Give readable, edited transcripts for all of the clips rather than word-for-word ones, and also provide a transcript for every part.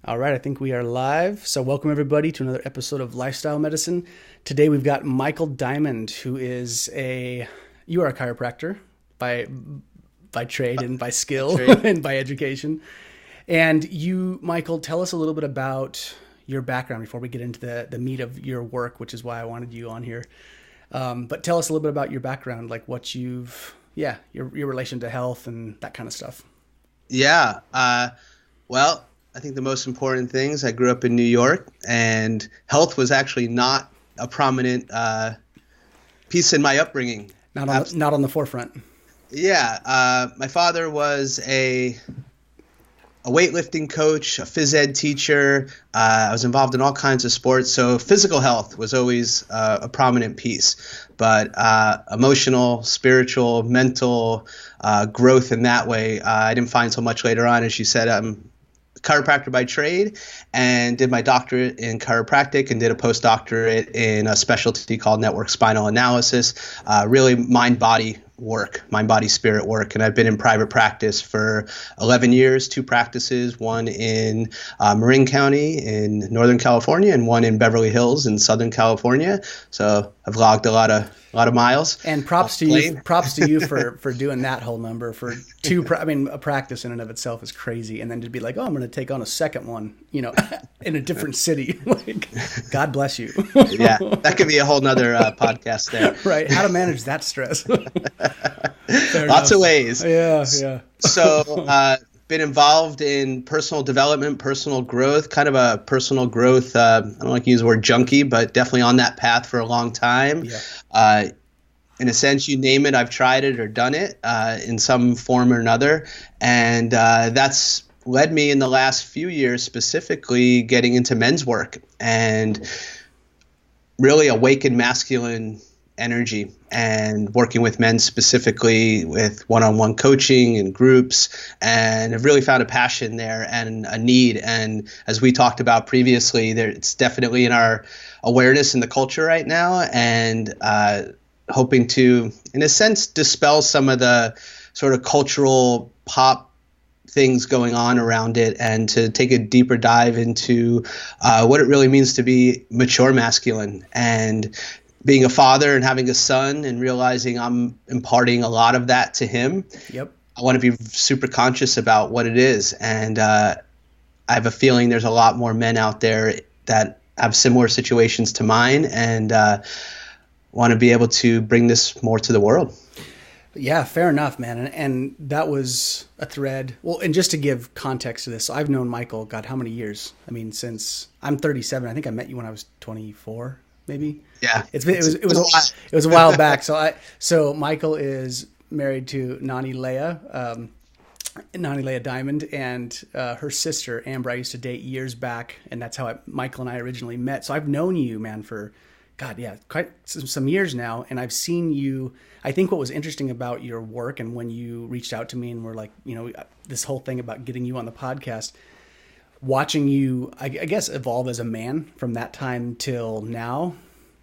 All right, I think we are live. So welcome everybody to another episode of Lifestyle Medicine. Today we've got Michael Diamond, who is you are a chiropractor by trade and by skill and by education. And you, Michael, tell us a little bit about your background before we get into the meat of your work, which is why I wanted you on here. But tell us a little bit about your background, like what your relation to health and that kind of stuff. Yeah. Well, I think the most important things, I grew up in New York, and health was actually not a prominent piece in my upbringing. Not on the forefront. Yeah. My father was a weightlifting coach, a phys ed teacher. I was involved in all kinds of sports. So physical health was always a prominent piece. But emotional, spiritual, mental growth in that way, I didn't find so much later on. As you said, I'm chiropractor by trade and did my doctorate in chiropractic and did a postdoctorate in a specialty called Network Spinal Analysis, really mind-body work, mind-body spirit work. And I've been in private practice for 11 years, 2 practices, one in Marin County in Northern California and one in Beverly Hills in Southern California. So I've logged a lot of miles. And props to you for doing that whole number for 2. A practice in and of itself is crazy. And then to be like, oh, I'm going to take on a second one, in a different city. Like, God bless you. Yeah, that could be a whole nother podcast there. Right. How to manage that stress. Lots of ways. Yeah. So, been involved in personal development, personal growth, kind of a personal growth. I don't like to use the word junkie, but definitely on that path for a long time. Yeah. In a sense, you name it, I've tried it or done it in some form or another. And that's led me in the last few years specifically getting into men's work and really awaken masculine energy and working with men specifically with one-on-one coaching and groups, and I've really found a passion there and a need. And as we talked about previously, it's definitely in our awareness in the culture right now, and hoping to, in a sense, dispel some of the sort of cultural pop things going on around it, and to take a deeper dive into what it really means to be mature masculine. And being a father and having a son and realizing I'm imparting a lot of that to him. Yep. I want to be super conscious about what it is. And I have a feeling there's a lot more men out there that have similar situations to mine, and want to be able to bring this more to the world. Yeah, fair enough, man. And that was a thread. Well, and just to give context to this, I've known Michael, God, how many years? I mean, since I'm 37, I think I met you when I was 24. Maybe. Yeah. It was a while back. So Michael is married to Nani Leah Diamond, and her sister Amber I used to date years back, and that's how Michael and I originally met. So I've known you, man, for quite some years now, and I've seen you. I think what was interesting about your work, and when you reached out to me and were like, this whole thing about getting you on the podcast, watching you, I guess, evolve as a man from that time till now,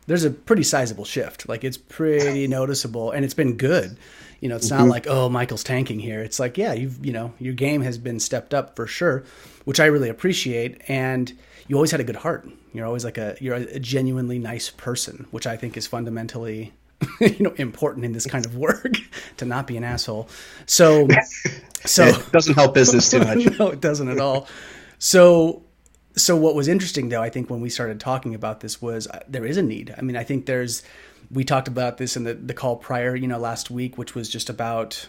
there's a pretty sizable shift. Like, it's pretty noticeable, and it's been good. It's not like, oh, Michael's tanking here. It's like, yeah, your game has been stepped up for sure, which I really appreciate. And you always had a good heart. You're always you're a genuinely nice person, which I think is fundamentally, important in this kind of work, to not be an asshole. So it doesn't help business too much. No, it doesn't at all. So what was interesting, though, I think when we started talking about this was there is a need. I mean, I think we talked about this in the call prior, last week, which was just about,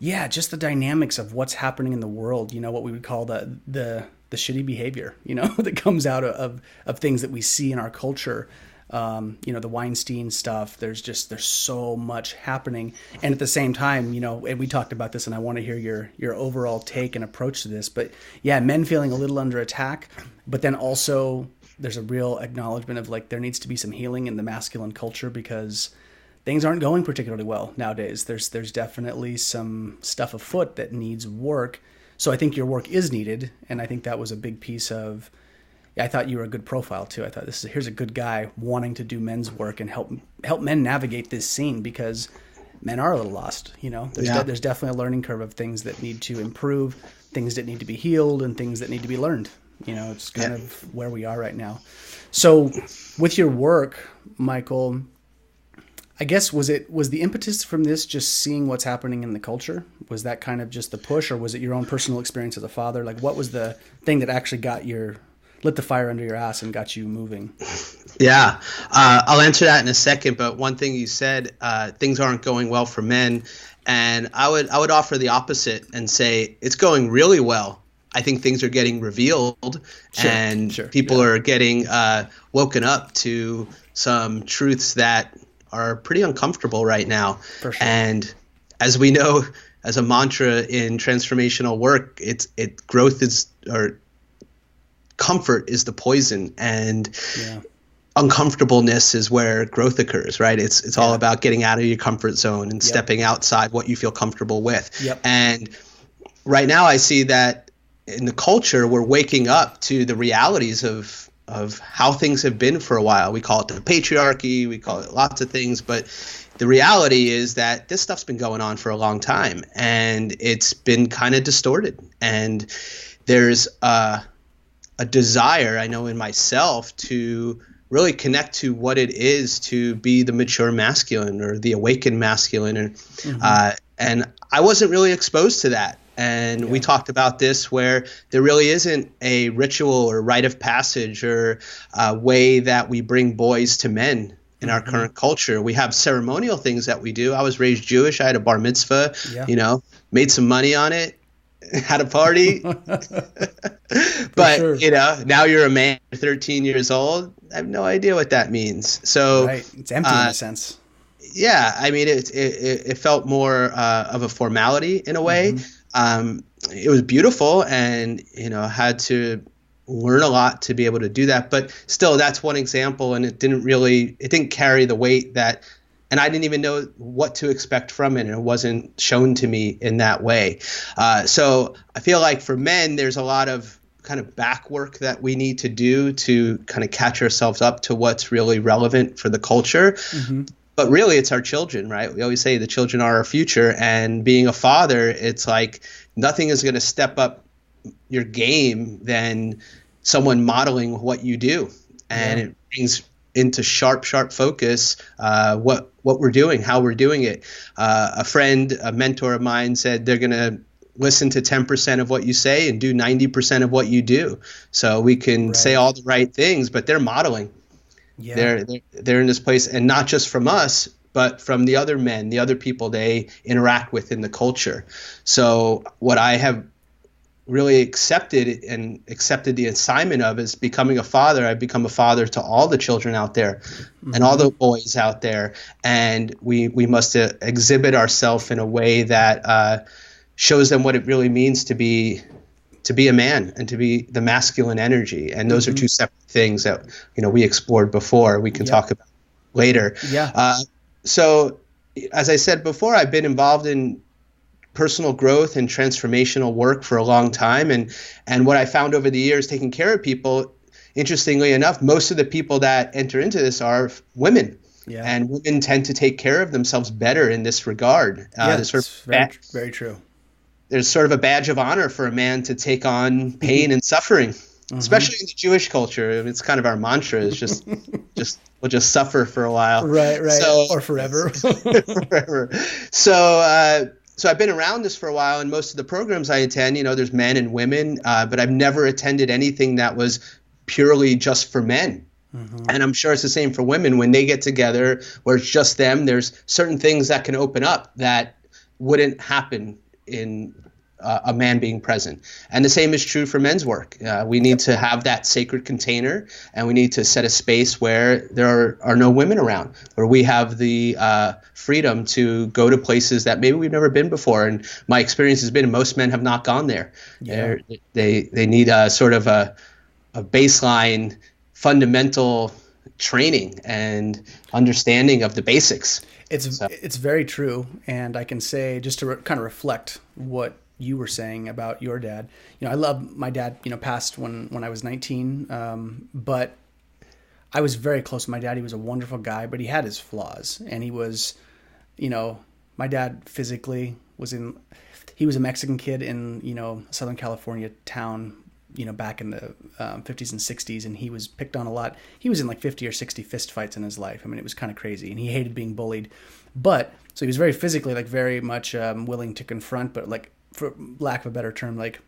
just the dynamics of what's happening in the world, what we would call the shitty behavior, that comes out of things that we see in our culture. The Weinstein stuff, there's so much happening. And at the same time, and we talked about this, and I want to hear your overall take and approach to this, but yeah, men feeling a little under attack, but then also there's a real acknowledgement of there needs to be some healing in the masculine culture because things aren't going particularly well nowadays. There's definitely some stuff afoot that needs work. So I think your work is needed. And I think that was a big piece of, I thought you were a good profile too. I thought here's a good guy wanting to do men's work and help men navigate this scene, because men are a little lost. There's definitely a learning curve of things that need to improve, things that need to be healed and things that need to be learned. It's kind of where we are right now. So with your work, Michael, I guess was the impetus from this just seeing what's happening in the culture? Was that kind of just the push, or was it your own personal experience as a father? Like, what was the thing that actually lit the fire under your ass and got you moving? Yeah, I'll answer that in a second. But one thing you said, things aren't going well for men, and I would offer the opposite and say it's going really well. I think things are getting revealed, and people are getting woken up to some truths that are pretty uncomfortable right now. For sure. And as we know, as a mantra in transformational work, growth is, or comfort is the poison, and uncomfortableness is where growth occurs, right? It's all about getting out of your comfort zone and stepping outside what you feel comfortable with. And right now I see that in the culture, we're waking up to the realities of how things have been for a while. We call it the patriarchy, we call it lots of things, but the reality is that this stuff's been going on for a long time, and it's been kind of distorted. And there's a desire, I know in myself, to really connect to what it is to be the mature masculine or the awakened masculine. And I wasn't really exposed to that. And we talked about this, where there really isn't a ritual or rite of passage or a way that we bring boys to men in our current culture. We have ceremonial things that we do. I was raised Jewish. I had a bar mitzvah, made some money on it, had a party. But, now you're a man, 13 years old. I have no idea what that means. So it's empty in a sense. Yeah. I mean, it felt more of a formality in a way. It was beautiful, and had to learn a lot to be able to do that. But still, that's one example, and it didn't carry the weight that, and I didn't even know what to expect from it, and it wasn't shown to me in that way. So I feel like for men, there's a lot of kind of back work that we need to do to kind of catch ourselves up to what's really relevant for the culture. But really, it's our children, right? We always say the children are our future. And being a father, it's like nothing is going to step up your game than someone modeling what you do. And it brings into sharp focus what we're doing, how we're doing it. A mentor of mine said they're going to listen to 10% of what you say and do 90% of what you do. So we can say all the right things, but they're modeling. They're in this place, and not just from us, but from the other men, the other people they interact with in the culture. So what I have really accepted the assignment of is becoming a father. I've become a father to all the children out there and all the boys out there. And we must exhibit ourselves in a way that shows them what it really means to be a man and to be the masculine energy. And those are two separate things that, we explored before. We can talk about later. So as I said before, I've been involved in personal growth and transformational work for a long time. And what I found over the years taking care of people, interestingly enough, most of the people that enter into this are women. And women tend to take care of themselves better in this regard. Very true. There's sort of a badge of honor for a man to take on pain and suffering, especially in the Jewish culture. I mean, it's kind of our mantra is we'll just suffer for a while. Right. So, or forever. Forever. So I've been around this for a while, and most of the programs I attend, there's men and women, but I've never attended anything that was purely just for men. And I'm sure it's the same for women. When they get together where it's just them, there's certain things that can open up that wouldn't happen in a man being present. And the same is true for men's work. We need to have that sacred container, and we need to set a space where there are no women around, where we have the freedom to go to places that maybe we've never been before. And my experience has been most men have not gone there. They need a sort of a baseline fundamental training and understanding of the basics. It's very true. And I can say, just to kind of reflect what you were saying about your dad, I love my dad, passed when I was 19. But I was very close to my dad. He was a wonderful guy, but he had his flaws, and he was, My dad physically he was a Mexican kid in, Southern California town, back in the 50s and 60s, and he was picked on a lot. He was in like 50 or 60 fist fights in his life. I mean, it was kind of crazy, and he hated being bullied. But so he was very physically, like very much willing to confront, but like, for lack of a better term, like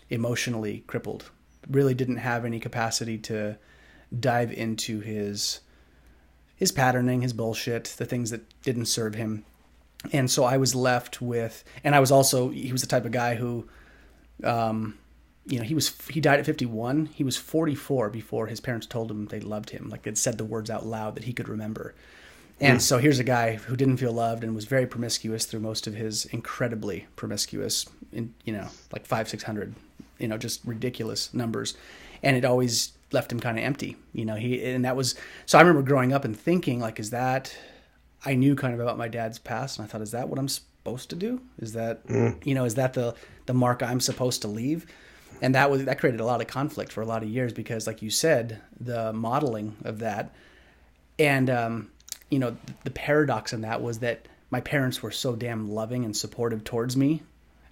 emotionally crippled. Really didn't have any capacity to dive into his patterning, his bullshit, the things that didn't serve him. And so I was left with, and he was the type of guy who, he died at 51. He was 44 before his parents told him they loved him. Like, they'd said the words out loud that he could remember. And so here's a guy who didn't feel loved and was very promiscuous through most of his incredibly promiscuous, like 500-600, just ridiculous numbers. And it always left him kind of empty, so I remember growing up and thinking, like, I knew kind of about my dad's past, and I thought, is that what I'm supposed to do? Is that, is that the mark I'm supposed to leave? And that created a lot of conflict for a lot of years, because, like you said, the modeling of that, and, the paradox in that was that my parents were so damn loving and supportive towards me.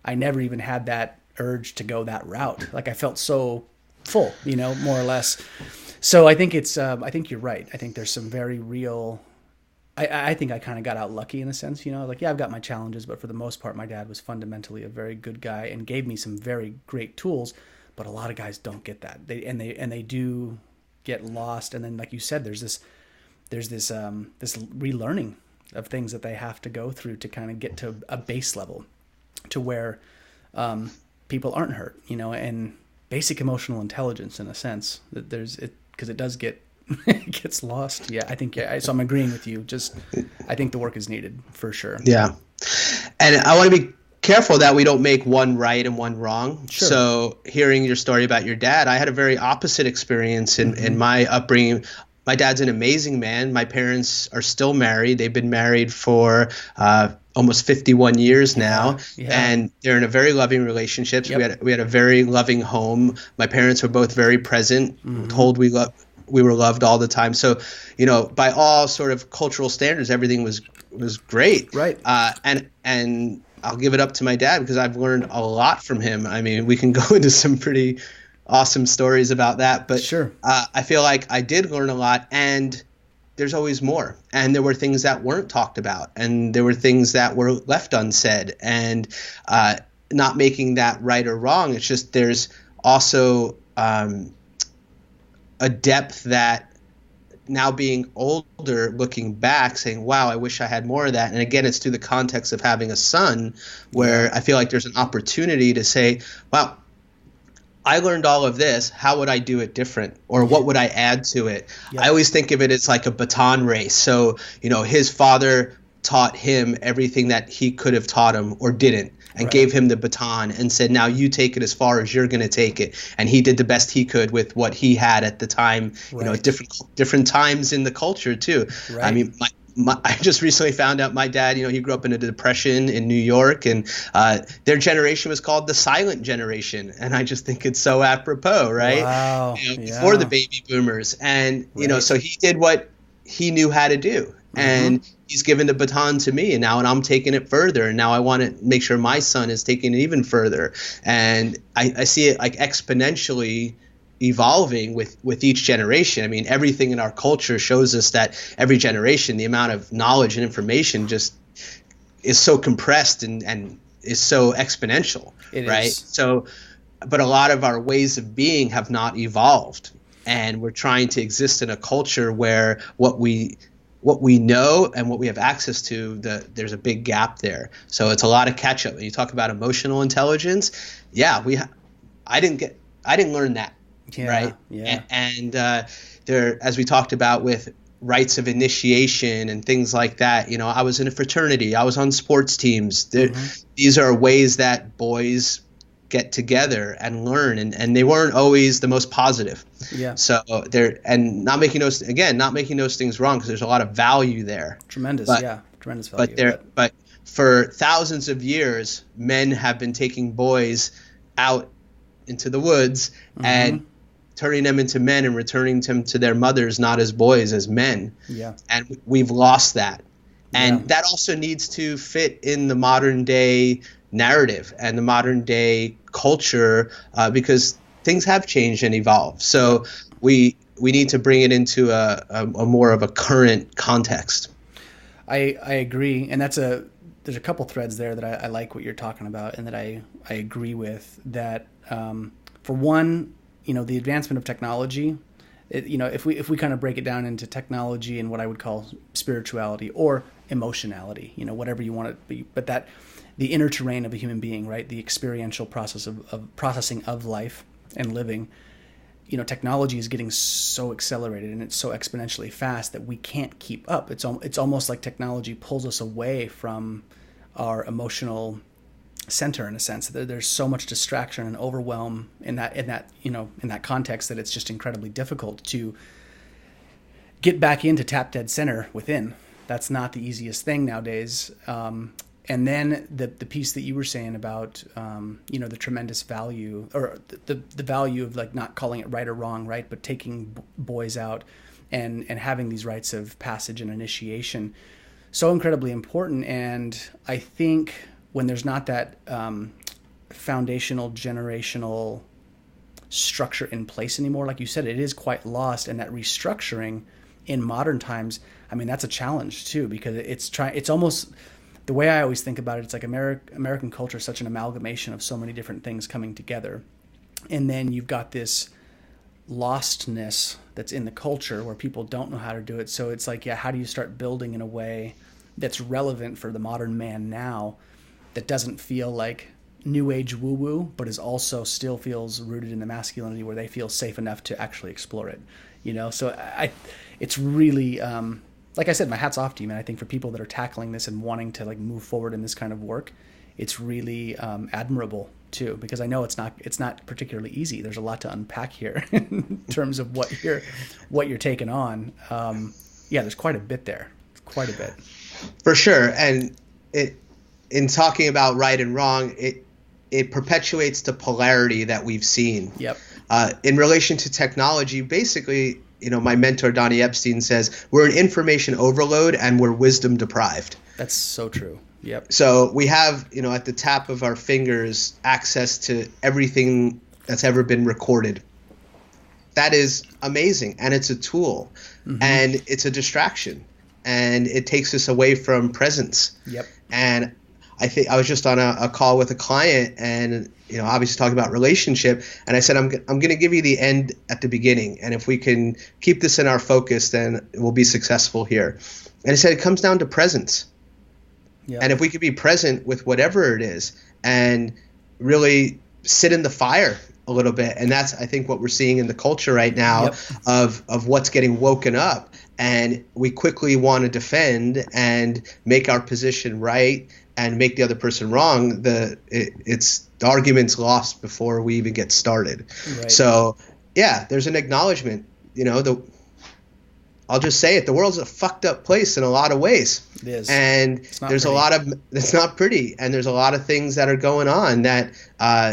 I never even had that urge to go that route. Like, I felt so full, more or less. So I think I think you're right. I think there's some very real, I think I kind of got out lucky in a sense, like, yeah, I've got my challenges, but for the most part, my dad was fundamentally a very good guy and gave me some very great tools. But a lot of guys don't get that. They do get lost. And then, like you said, there's this relearning of things that they have to go through to kind of get to a base level, to where people aren't hurt, and basic emotional intelligence, in a sense, that because it does get it gets lost. Yeah, I think, so I'm agreeing with you. I think the work is needed for sure. Yeah. And I want to be careful that we don't make one right and one wrong. Sure. So hearing your story about your dad, I had a very opposite experience in my upbringing. My dad's an amazing man. My parents are still married. They've been married for almost 51 years now, and they're in a very loving relationship. Yep. We had a very loving home. My parents were both very present, told we were loved all the time. So, by all sort of cultural standards, everything was great. Right. And I'll give it up to my dad, because I've learned a lot from him. I mean, we can go into some pretty awesome stories about that, but sure. I feel like I did learn a lot, and there's always more. And there were things that weren't talked about, and there were things that were left unsaid, and not making that right or wrong. It's just there's also a depth that, now being older, looking back, saying, wow, I wish I had more of that. And again, it's through the context of having a son, where I feel like there's an opportunity to say, wow, I learned all of this. How would I do it different? Or what would I add to it? Yeah. I always think of it as like a baton race. So, his father taught him everything that he could have taught him or didn't, and gave him the baton and said, now you take it as far as you're going to take it. And he did the best he could with what he had at the time, different times in the culture too. Right. I mean, I just recently found out my dad, he grew up in a depression in New York, and their generation was called the silent generation. And I just think it's so apropos, right? Wow. Before the baby boomers. And, so he did what he knew how to do. And he's given the baton to me, and I'm taking it further. And now I want to make sure my son is taking it even further. And I see it like exponentially evolving with each generation. I mean, everything in our culture shows us that every generation, the amount of knowledge and information just is so compressed and is so exponential, right? So, but a lot of our ways of being have not evolved, and we're trying to exist in a culture where what we know and what we have access to, there's a big gap there. So it's a lot of catch up. When you talk about emotional intelligence, I didn't learn that. Yeah, right. Yeah. And there, as we talked about with rites of initiation and things like that, I was in a fraternity, I was on sports teams. These are ways that boys get together and learn, and they weren't always the most positive. Yeah. So not making those things wrong, because there's a lot of value there. Tremendous value. But for thousands of years, men have been taking boys out into the woods and turning them into men and returning them to their mothers, not as boys, as men. Yeah. And we've lost that. And that also needs to fit in the modern day narrative and the modern day culture, because things have changed and evolved. So we need to bring it into a more of a current context. I agree, and there's a couple threads there that I like what you're talking about, and that I agree with. That for one, the advancement of technology. If we kind of break it down into technology and what I would call spirituality or emotionality, whatever you want it to be, but that the inner terrain of a human being, right? The experiential process of processing of life and living. Technology is getting so accelerated and it's so exponentially fast that we can't keep up. It's almost like technology pulls us away from our emotional center, in a sense. There's so much distraction and overwhelm in that context that it's just incredibly difficult to get back into tap dead center within. That's not the easiest thing nowadays. And then the piece that you were saying about the tremendous value, or the value of like not calling it right or wrong, right, but taking boys out and having these rites of passage and initiation, so incredibly important. And I think when there's not that foundational generational structure in place anymore, like you said, it is quite lost. And that restructuring in modern times, I mean, that's a challenge too, because it's almost, the way I always think about it, it's like American culture is such an amalgamation of so many different things coming together. And then you've got this lostness that's in the culture where people don't know how to do it. So it's like, how do you start building in a way that's relevant for the modern man now, that doesn't feel like new age woo-woo, but is also still feels rooted in the masculinity where they feel safe enough to actually explore it, So it's really, like I said, my hat's off to you, man. I think for people that are tackling this and wanting to like move forward in this kind of work, it's really admirable too, because I know it's not particularly easy. There's a lot to unpack here in terms of what you're taking on. There's quite a bit there. Quite a bit. For sure. And in talking about right and wrong, it perpetuates the polarity that we've seen. Yep. In relation to technology, basically, my mentor, Donnie Epstein, says we're an information overload and we're wisdom deprived. That's so true. Yep. So we have, at the tap of our fingers, access to everything that's ever been recorded. That is amazing. And it's a tool. Mm-hmm. And it's a distraction. And it takes us away from presence. Yep. And I think I was just on a call with a client, and obviously talking about relationship, and I said I'm going to give you the end at the beginning, and if we can keep this in our focus, then we'll be successful here. And I said it comes down to presence. Yep. And if we could be present with whatever it is and really sit in the fire a little bit, and that's I think what we're seeing in the culture right now. Yep. of what's getting woken up, and we quickly want to defend and make our position right and make the other person wrong. The argument's lost before we even get started. Right. So there's an acknowledgement. I'll just say it. The world's a fucked up place in a lot of ways. It is. And there's pretty. It's not pretty. And there's a lot of things that are going on that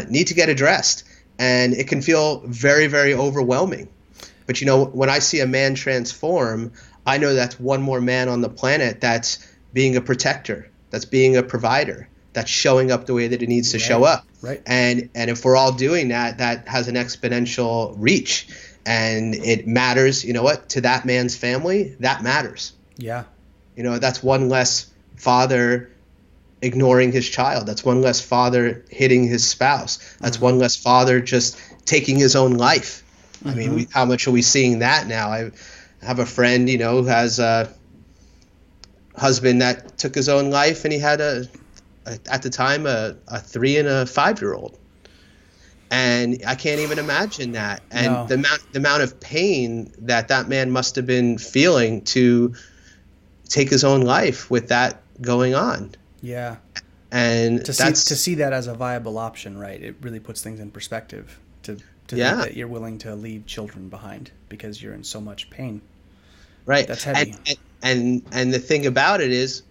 need to get addressed. And it can feel very, very overwhelming. But when I see a man transform, I know that's one more man on the planet that's being a protector, that's being a provider, that's showing up the way that it needs to show up. Right. And if we're all doing that, that has an exponential reach. And it matters, to that man's family, that matters. Yeah. That's one less father ignoring his child. That's one less father hitting his spouse. That's one less father just taking his own life. Mm-hmm. I mean, how much are we seeing that now? I have a friend, who has a husband that took his own life, and he had at the time a 3 and a 5-year-old. And I can't even imagine that. And the amount of pain that man must have been feeling to take his own life with that going on. Yeah. And to see that as a viable option, right? It really puts things in perspective to think that you're willing to leave children behind because you're in so much pain. Right. That's heavy. And the thing about it is,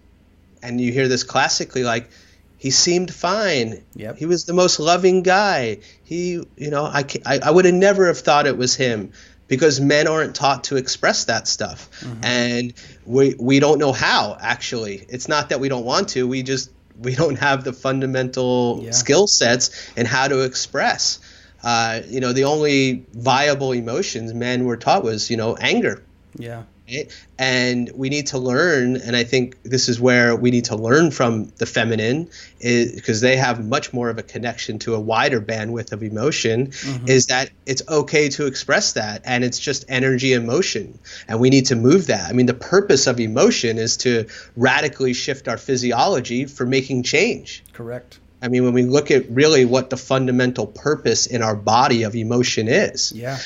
and you hear this classically, like, he seemed fine. Yep. He was the most loving guy. I would have never have thought it was him. because men aren't taught to express that stuff. And we don't know how, actually. It's not that we don't want to, we don't have the fundamental skill sets in how to express. The only viable emotions men were taught was, anger. Yeah. Right? And we need to learn, and I think this is where we need to learn from the feminine, because they have much more of a connection to a wider bandwidth of emotion, is that it's okay to express that, and it's just energy and motion, and we need to move that. I mean, the purpose of emotion is to radically shift our physiology for making change. Correct. I mean, when we look at really what the fundamental purpose in our body of emotion is. Yeah.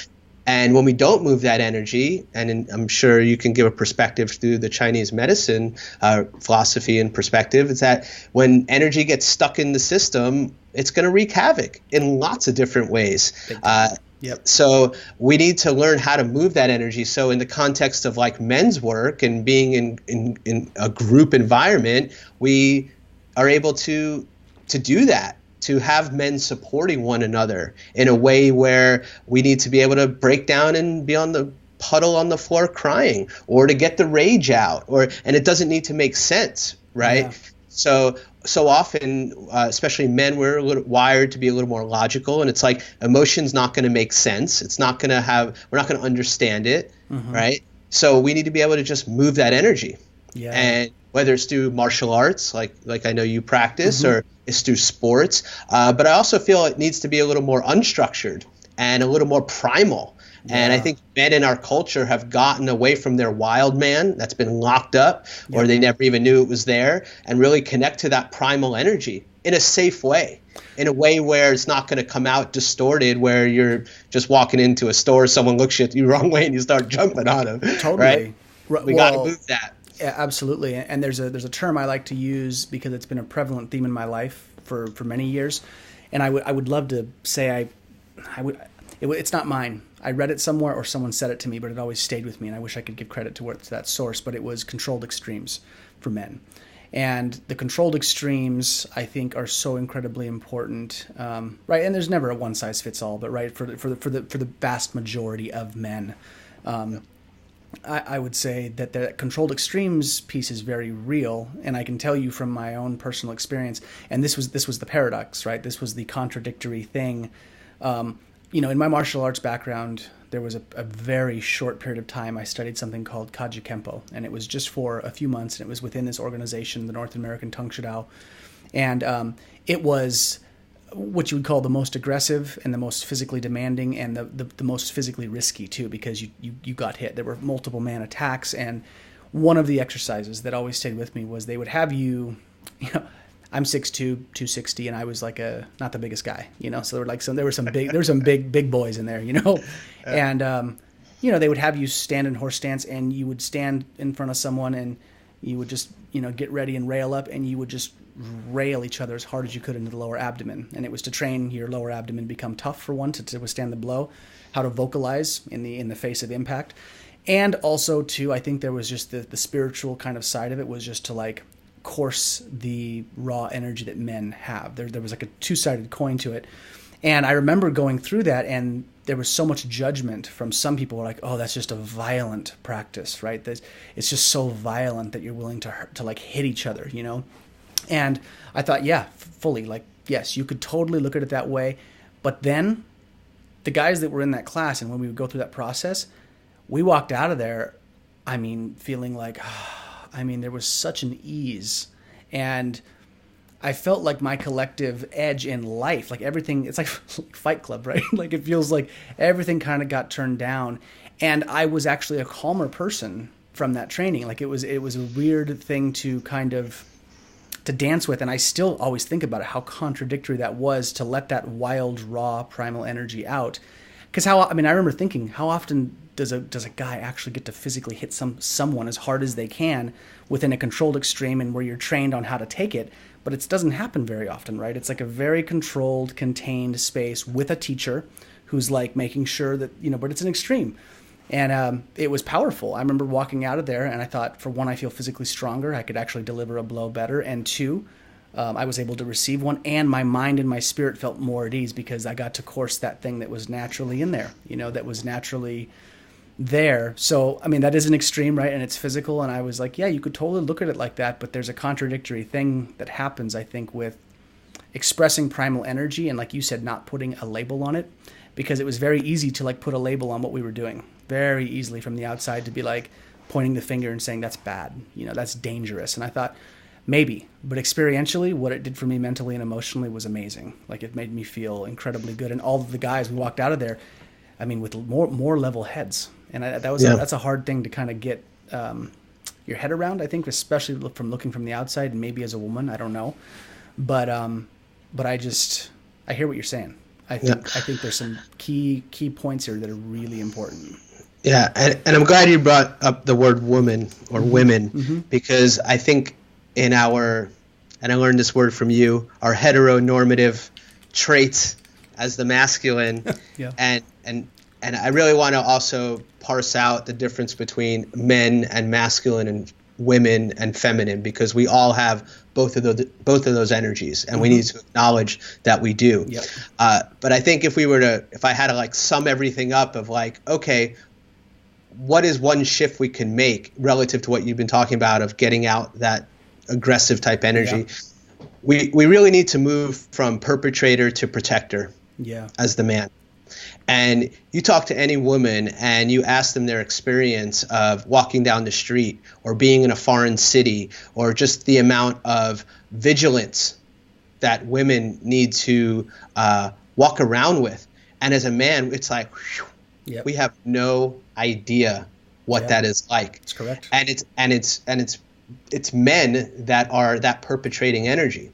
And when we don't move that energy, and I'm sure you can give a perspective through the Chinese medicine philosophy and perspective, is that when energy gets stuck in the system, it's going to wreak havoc in lots of different ways. So we need to learn how to move that energy. So in the context of like men's work and being in a group environment, we are able to do that, to have men supporting one another in a way where we need to be able to break down and be on the puddle on the floor crying, or to get the rage out, and it doesn't need to make sense, right? Yeah. So often, especially men, we're wired to be a little more logical, and it's like emotion's not going to make sense. We're not going to understand it, right? So we need to be able to just move that energy. Yeah. And whether it's through martial arts, like I know you practice, or it's through sports. But I also feel it needs to be a little more unstructured and a little more primal. Yeah. And I think men in our culture have gotten away from their wild man that's been locked up, or they never even knew it was there, and really connect to that primal energy in a safe way, in a way where it's not going to come out distorted, where you're just walking into a store, someone looks at you the wrong way and you start jumping on them. Totally. Right? We got to move that. Yeah, absolutely. And there's a term I like to use because it's been a prevalent theme in my life for many years. And I would love to say it's not mine. I read it somewhere or someone said it to me, but it always stayed with me. And I wish I could give credit to that source, but it was controlled extremes for men. And the controlled extremes, I think, are so incredibly important, right? And there's never a one size fits all, but right for the vast majority of men, I would say that the controlled extremes piece is very real, and I can tell you from my own personal experience. And this was the paradox, right? This was the contradictory thing. In my martial arts background, there was a very short period of time I studied something called Kaji Kempo, and it was just for a few months, and it was within this organization, the North American Tung Shidao, and it was what you would call the most aggressive and the most physically demanding and the most physically risky too, because you got hit. There were multiple man attacks, and one of the exercises that always stayed with me was they would have you, I'm 6'2", 260, and I was like not the biggest guy, so there were some big boys in there, and they would have you stand in horse stance, and you would stand in front of someone, and you would just get ready and rail up, and you would just rail each other as hard as you could into the lower abdomen. And it was to train your lower abdomen become tough, for one, to withstand the blow, how to vocalize in the face of impact. And also too, I think there was just the spiritual kind of side of it, was just to like course the raw energy that men have. There was like a two-sided coin to it. And I remember going through that, and there was so much judgment from some people who were like, oh, that's just a violent practice, right? It's just so violent that you're willing to like hit each other, And I thought, yeah, fully, like, yes, you could totally look at it that way. But then the guys that were in that class, and when we would go through that process, we walked out of there, feeling like, there was such an ease. And I felt like my collective edge in life, like everything, it's like Fight Club, right? Like it feels like everything kind of got turned down. And I was actually a calmer person from that training. Like it was a weird thing to kind of to dance with, and I still always think about it, how contradictory that was, to let that wild, raw, primal energy out. Because I remember thinking, how often does a guy actually get to physically hit someone as hard as they can within a controlled extreme, and where you're trained on how to take it? But it doesn't happen very often, right? It's like a very controlled, contained space with a teacher who's like making sure that, but it's an extreme. And it was powerful. I remember walking out of there, and I thought, for one, I feel physically stronger. I could actually deliver a blow better. And two, I was able to receive one, and my mind and my spirit felt more at ease because I got to course that thing that was naturally in there, that was naturally there. So, I mean, that is an extreme, right? And it's physical. And I was like, yeah, you could totally look at it like that. But there's a contradictory thing that happens, I think, with expressing primal energy. And like you said, not putting a label on it, because it was very easy to like put a label on what we were doing very easily from the outside, to be like pointing the finger and saying that's bad, that's dangerous. And I thought maybe, but experientially what it did for me mentally and emotionally was amazing. Like it made me feel incredibly good. And all of the guys, we walked out of there, I mean, with more level heads. And that's a hard thing to kind of get your head around, I think, especially from looking from the outside, and maybe as a woman, I don't know. But I hear what you're saying. I think there's some key points here that are really important. Yeah, and I'm glad you brought up the word woman or women, because I think in and I learned this word from you, our heteronormative traits as the masculine, and I really want to also parse out the difference between men and masculine and women and feminine, because we all have both of those energies, and we need to acknowledge that we do. Yep. But I think if I had to like sum everything up of like, okay, what is one shift we can make relative to what you've been talking about of getting out that aggressive type energy? We really need to move from perpetrator to protector as the man. And you talk to any woman and you ask them their experience of walking down the street or being in a foreign city, or just the amount of vigilance that women need to walk around with. And as a man, it's like, whew, we have no idea what that is like. That's correct. And it's men that are that perpetrating energy.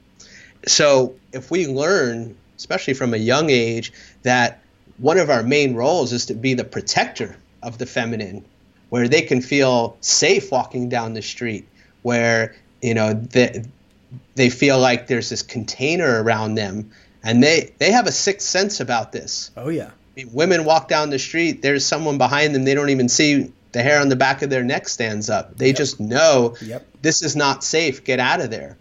So if we learn, especially from a young age, that one of our main roles is to be the protector of the feminine, where they can feel safe walking down the street, where they feel like there's this container around them, and they have a sixth sense about this. Oh yeah. I mean, women walk down the street, there's someone behind them, they don't even see the hair on the back of their neck stands up. They just know this is not safe, get out of there.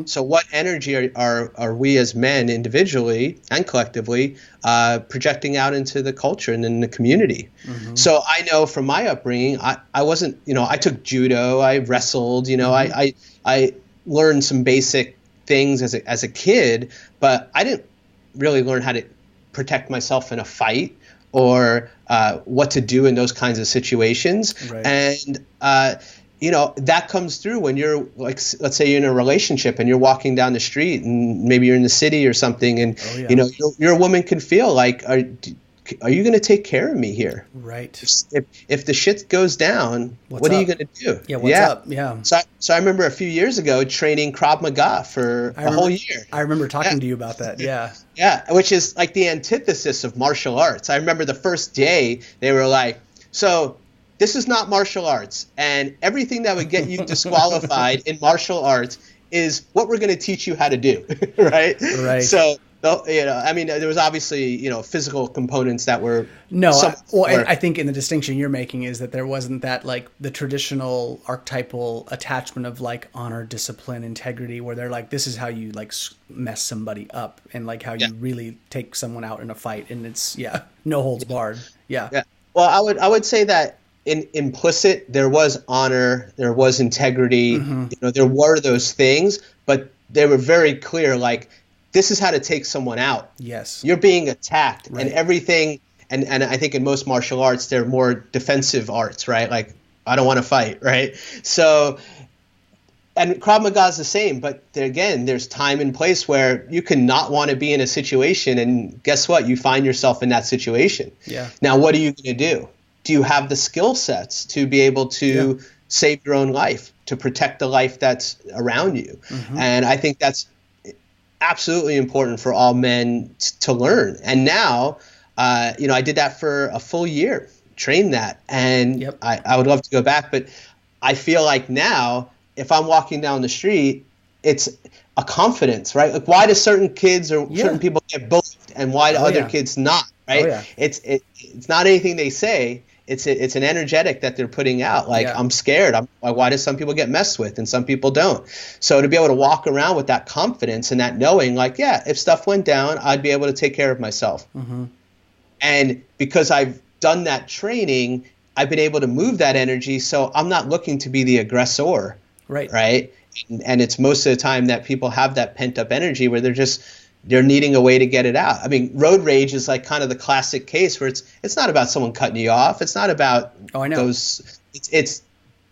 So what energy are we as men individually and collectively projecting out into the culture and in the community? So I know from my upbringing, I wasn't, I took judo, I wrestled, I learned some basic things as a kid, but I didn't really learn how to protect myself in a fight or what to do in those kinds of situations. Right. And that comes through when you're like, let's say you're in a relationship and you're walking down the street and maybe you're in the city or something, and your woman can feel like, are you going to take care of me here? Right. If the shit goes down, what are you going to do? Yeah. What's up? Yeah. So I remember a few years ago training Krav Maga for a whole year. I remember talking to you about that. Yeah. Yeah. Which is like the antithesis of martial arts. I remember the first day they were like, so this is not martial arts, and everything that would get you disqualified in martial arts is what we're going to teach you how to do, right? Right. So, I mean, there was obviously, physical components that were I think in the distinction you're making is that there wasn't that like the traditional archetypal attachment of like honor, discipline, integrity, where they're like, this is how you like mess somebody up, and like how you really take someone out in a fight, and it's no holds barred. Yeah. Well, I would say that in implicit, there was honor, there was integrity, there were those things, but they were very clear, like, this is how to take someone out. Yes. You're being attacked, and everything, and I think in most martial arts, they're more defensive arts, right? Like, I don't want to fight, right? So, and Krav Maga is the same, but again, there's time and place where you can not want to be in a situation, and guess what? You find yourself in that situation. Yeah. Now, what are you going to do? Do you have the skill sets to be able to save your own life, to protect the life that's around you? And I think that's absolutely important for all men to learn. And now, I did that for a full year, trained that. And I would love to go back, but I feel like now, if I'm walking down the street, it's a confidence, right? Like, why do certain kids or certain people get bullied, and why do other kids not, right? It's not anything they say. it's an energetic that they're putting out. Like, I'm scared. Why do some people get messed with and some people don't? So to be able to walk around with that confidence and that knowing, like, yeah, if stuff went down, I'd be able to take care of myself. Mm-hmm. And because I've done that training, I've been able to move that energy. So I'm not looking to be the aggressor. Right. And it's most of the time that people have that pent up energy where they're needing a way to get it out. I mean, road rage is like kind of the classic case where it's not about someone cutting you off. It's not about it's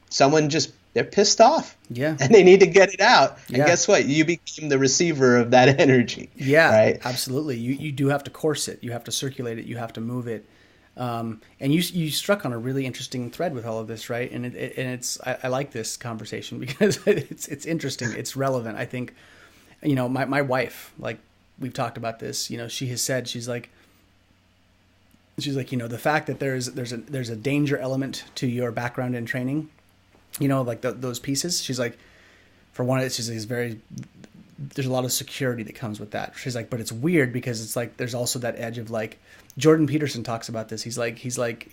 someone they're pissed off. Yeah. And they need to get it out. And guess what? You became the receiver of that energy. Yeah, right? Absolutely. You do have to course it. You have to circulate it. You have to move it. And you struck on a really interesting thread with all of this, right? And I like this conversation because it's interesting. It's relevant. I think, my wife, like, we've talked about this, she has said, she's like, the fact that there's a danger element to your background and training, like those pieces. She's like, for one, there's a lot of security that comes with that. She's like, but it's weird because it's like, there's also that edge of like, Jordan Peterson talks about this. He's like,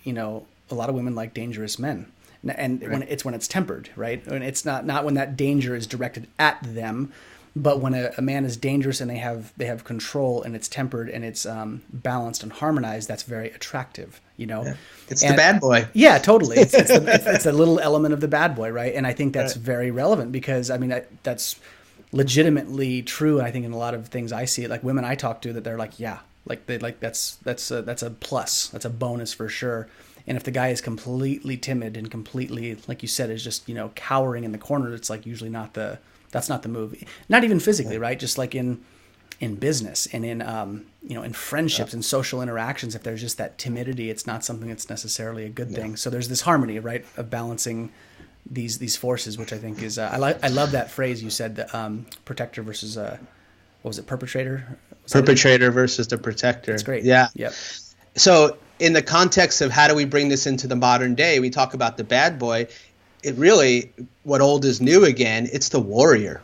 a lot of women like dangerous men. And when it's tempered, right? And it's not when that danger is directed at them, but when a man is dangerous and they have control and it's tempered and it's balanced and harmonized, that's very attractive, Yeah. It's the bad boy. Yeah, totally. It's a little element of the bad boy, right? And I think that's very relevant because, I mean, that's legitimately true. And I think in a lot of things I see it, like women I talk to, that they're like, yeah, like they like that's a plus, that's a bonus for sure. And if the guy is completely timid and completely, like you said, is just cowering in the corner, it's like usually that's not the move. Not even physically, right? Just like in business and in in friendships and social interactions, if there's just that timidity, it's not something that's necessarily a good thing. So there's this harmony, right, of balancing these forces, which I think is I love that phrase you said, the protector versus what was it, perpetrator? Perpetrator versus the protector. That's great. Yeah. Yep. So in the context of how do we bring this into the modern day, we talk about the bad boy. It really, what old is new again, it's the warrior.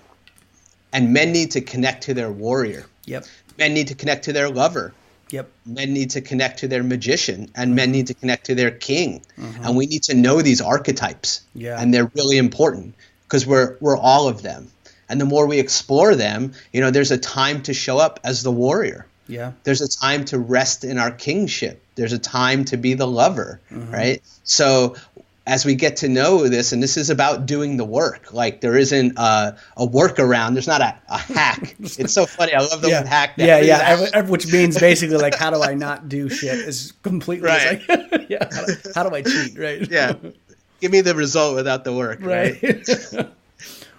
And men need to connect to their warrior. Yep. Men need to connect to their lover. Yep. Men need to connect to their magician, and men need to connect to their king. Mm-hmm. And we need to know these archetypes. Yeah. And they're really important because we're all of them. And the more we explore them, there's a time to show up as the warrior. Yeah. There's a time to rest in our kingship. There's a time to be the lover, right? So as we get to know this, and this is about doing the work, like there isn't a workaround. There's not a hack. It's so funny. I love the word hack. Yeah. Which means basically like, how do I not do shit is completely right. Like, how do I cheat, right? Yeah. Give me the result without the work, right?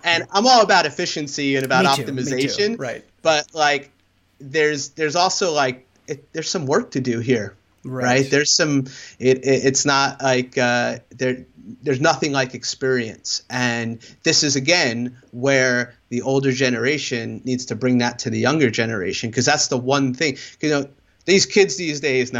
And I'm all about efficiency and about optimization. Me too. Right. But like, there's also like, there's some work to do here. Right. There's some, it's not like, there's nothing like experience. And this is again, where the older generation needs to bring that to the younger generation. Cause that's the one thing, these kids these days,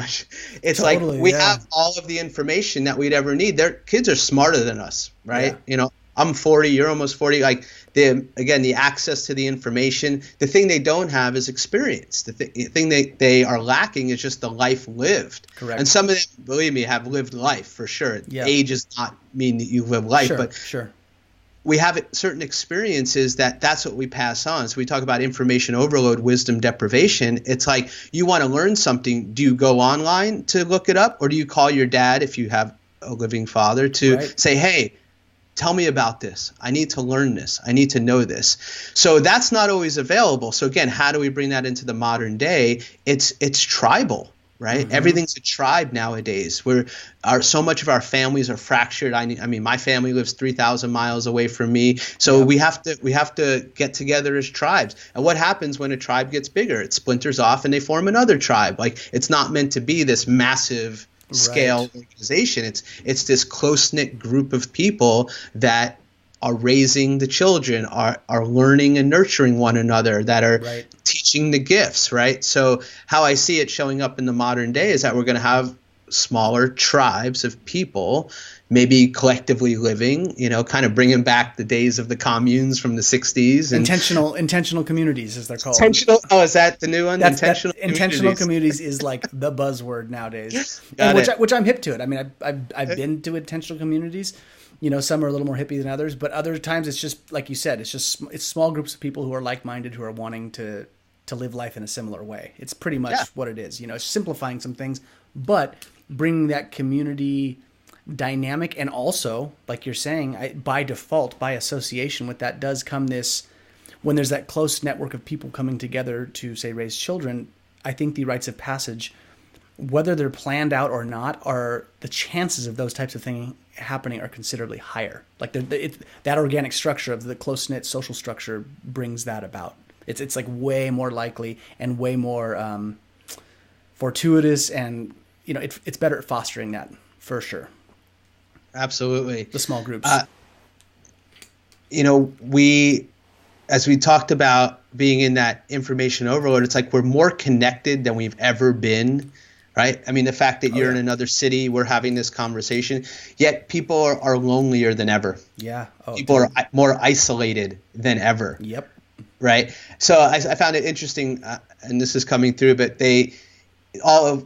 it's totally, like we have all of the information that we'd ever need. Their kids are smarter than us. Right. Yeah. I'm 40, you're almost 40. Like the access to the information, the thing they don't have is experience. The thing they are lacking is just the life lived. Correct. And some of them, believe me, have lived life for sure. Yeah. Age does not mean that you live life, but we have certain experiences that's what we pass on. So we talk about information overload, wisdom deprivation. It's like you want to learn something. Do you go online to look it up, or do you call your dad if you have a living father to say, hey, tell me about this. I need to learn this. I need to know this. So that's not always available. So again, how do we bring that into the modern day? It's tribal, right? Mm-hmm. Everything's a tribe nowadays. So much of our families are fractured. I mean, my family lives 3,000 miles away from me. So we have to get together as tribes. And what happens when a tribe gets bigger? It splinters off and they form another tribe. Like, it's not meant to be this massive scale organization. It's this close-knit group of people that are raising the children, are learning and nurturing one another, that are teaching the gifts, right? So how I see it showing up in the modern day is that we're going to have smaller tribes of people, maybe collectively living, kind of bringing back the days of the communes from the 60s. And intentional communities, as they're called. Is that the new one? Intentional communities is like the buzzword nowadays, which I'm hip to it. I mean, I've been to intentional communities. Some are a little more hippie than others, but other times it's just like you said. It's small groups of people who are like-minded, who are wanting to live life in a similar way. It's pretty much what it is. It's simplifying some things, but bringing that community dynamic, and also, like you're saying, by default, by association with that does come this, when there's that close network of people coming together to, say, raise children, I think the rites of passage, whether they're planned out or not, are the chances of those types of things happening are considerably higher. Like that organic structure of the close-knit social structure brings that about. It's like way more likely and way more fortuitous, and it's better at fostering that for sure. Absolutely. The small groups. As we talked about being in that information overload, it's like we're more connected than we've ever been, right? I mean, the fact that you're in another city, we're having this conversation, yet people are lonelier than ever. Yeah. People are more isolated than ever. Yep. Right. So I found it interesting, and this is coming through, but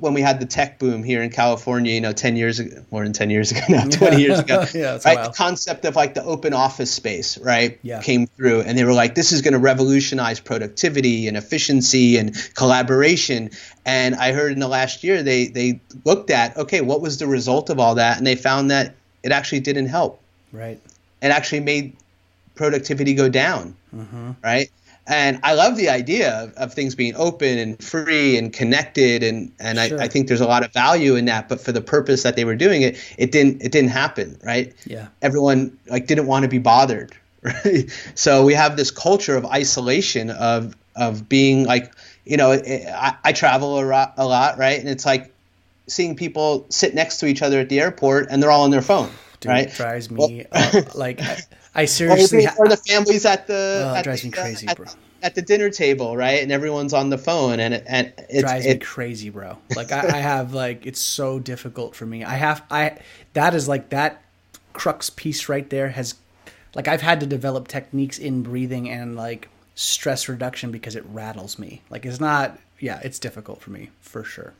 when we had the tech boom here in California, 10 years ago, more than 10 years ago now, 20 years ago, yeah, that's right? wild. The concept of like the open office space, right? Yeah. Came through, and they were like, this is going to revolutionize productivity and efficiency and collaboration. And I heard in the last year, they looked at, okay, what was the result of all that? And they found that it actually didn't help. Right. It actually made productivity go down. Mm-hmm. Right. And I love the idea of things being open and free and connected, and sure. I think there's a lot of value in that. But for the purpose that they were doing it, it didn't happen, right? Yeah. Everyone didn't want to be bothered, right? So we have this culture of isolation of being like, I travel a lot, right? And it's like seeing people sit next to each other at the airport and they're all on their phone. Dude, right? It drives me I seriously or the families at the it drives me crazy, bro. At the dinner table, right? And everyone's on the phone, and it drives me crazy, bro. Like I have it's so difficult for me. That is like that crux piece right there has I've had to develop techniques in breathing and stress reduction because it rattles me. It's difficult for me for sure.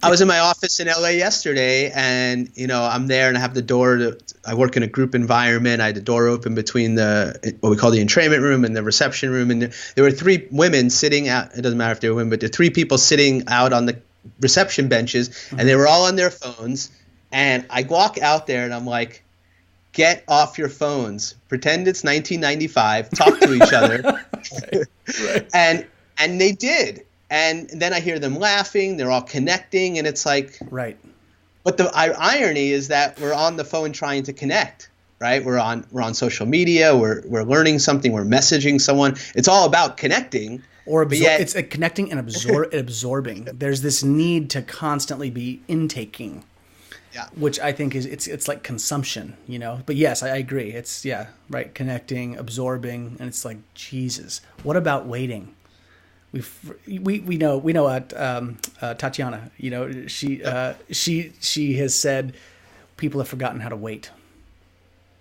I was in my office in LA yesterday, and I'm there, and I have the door. I work in a group environment. I had the door open between what we call the entrainment room and the reception room, and there were three women sitting out. It doesn't matter if they were women, but there are three people sitting out on the reception benches, mm-hmm. and they were all on their phones. And I walk out there, and I'm like, "Get off your phones! Pretend it's 1995. Talk to each other." Right. And they did. And then I hear them laughing. They're all connecting, and it's like, right. But the irony is that we're on the phone trying to connect, right? We're on social media. We're learning something. We're messaging someone. It's all about connecting. It's connecting and absorbing. There's this need to constantly be intaking, which I think it's like consumption, But yes, I agree. It's right. Connecting, absorbing, and it's like, Jesus. What about waiting? We know Tatiana, she has said people have forgotten how to wait,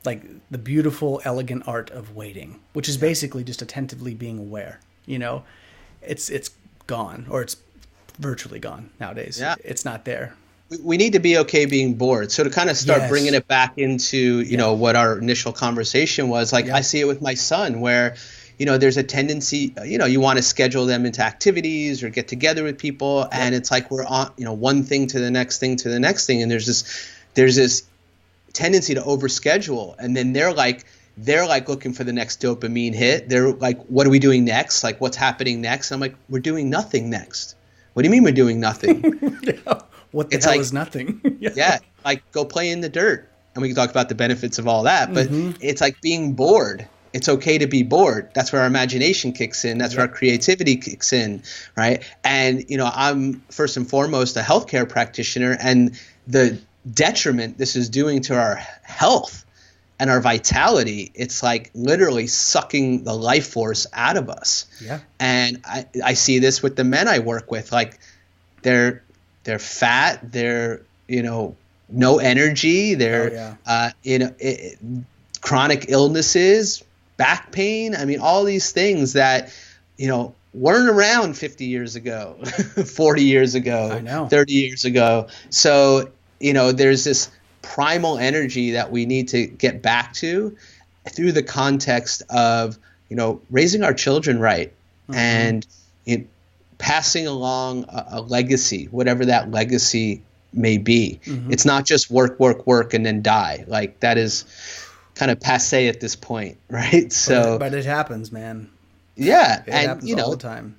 like the beautiful, elegant art of waiting, which is basically just attentively being aware. It's gone, or it's virtually gone nowadays. Yeah. It's not there. We need to be okay being bored. So to kind of start bringing it back into what our initial conversation was, I see it with my son where there's a tendency, you want to schedule them into activities or get together with people. And it's like we're on, one thing to the next thing to the next thing. And there's this tendency to overschedule. And then they're looking for the next dopamine hit. They're like, what are we doing next? Like, what's happening next? And I'm like, we're doing nothing next. What do you mean we're doing nothing? What the hell is nothing? Go play in the dirt. And we can talk about the benefits of all that. But it's like being bored. It's okay to be bored. That's where our imagination kicks in. That's where our creativity kicks in, right? And, I'm first and foremost a healthcare practitioner, and the detriment this is doing to our health and our vitality, it's like literally sucking the life force out of us. Yeah. And I see this with the men I work with. Like they're they're fat, they're, no energy, they're, chronic illnesses, back pain. I mean, all these things that, weren't around 50 years ago, 40 years ago, 30 years ago. So, there's this primal energy that we need to get back to through the context of, raising our children right, and passing along a legacy, whatever that legacy may be. It's not just work, and then die. Like, that is kind of passé at this point, right? So, but it happens, man. Yeah, it happens all the time.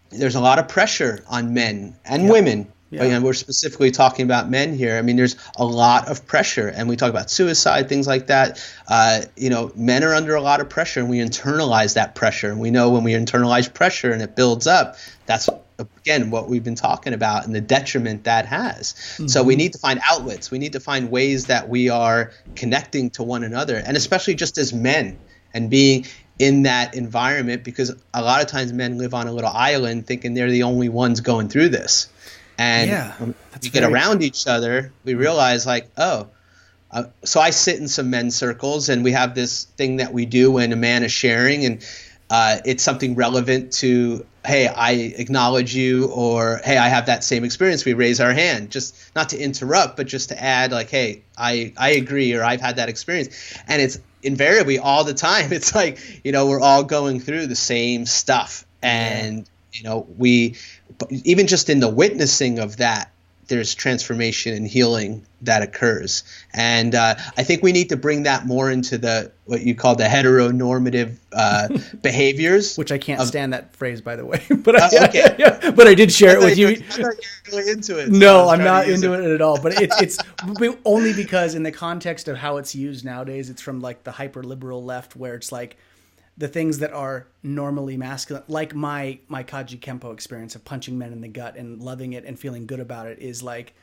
There's a lot of pressure on men and women. But, we're specifically talking about men here. I mean, there's a lot of pressure, and we talk about suicide, things like that. Men are under a lot of pressure, and we internalize that pressure. And we know when we internalize pressure and it builds up, that's, again, what we've been talking about and the detriment that has. So we need to find outlets. We need to find ways that we are connecting to one another, and especially just as men, and being in that environment, because a lot of times men live on a little island thinking they're the only ones going through this. And when we get around each other, we realize, like, so I sit in some men's circles, and we have this thing that we do when a man is sharing, and it's something relevant to, hey, I acknowledge you, or hey, I have that same experience. We raise our hand, just not to interrupt, but just to add, like, hey, I agree, or I've had that experience. And it's invariably all the time, it's like, we're all going through the same stuff. And, but even just in the witnessing of that, there's transformation and healing that occurs. And I think we need to bring that more into what you call the heteronormative behaviors. Which I can't stand that phrase, by the way. But but I did share it with you. I thought you were really into it. No, I'm not into it at all. But it's only because in the context of how it's used nowadays, it's from like the hyper-liberal left, where it's like the things that are normally masculine, like my Kaji Kempo experience of punching men in the gut and loving it and feeling good about it, is like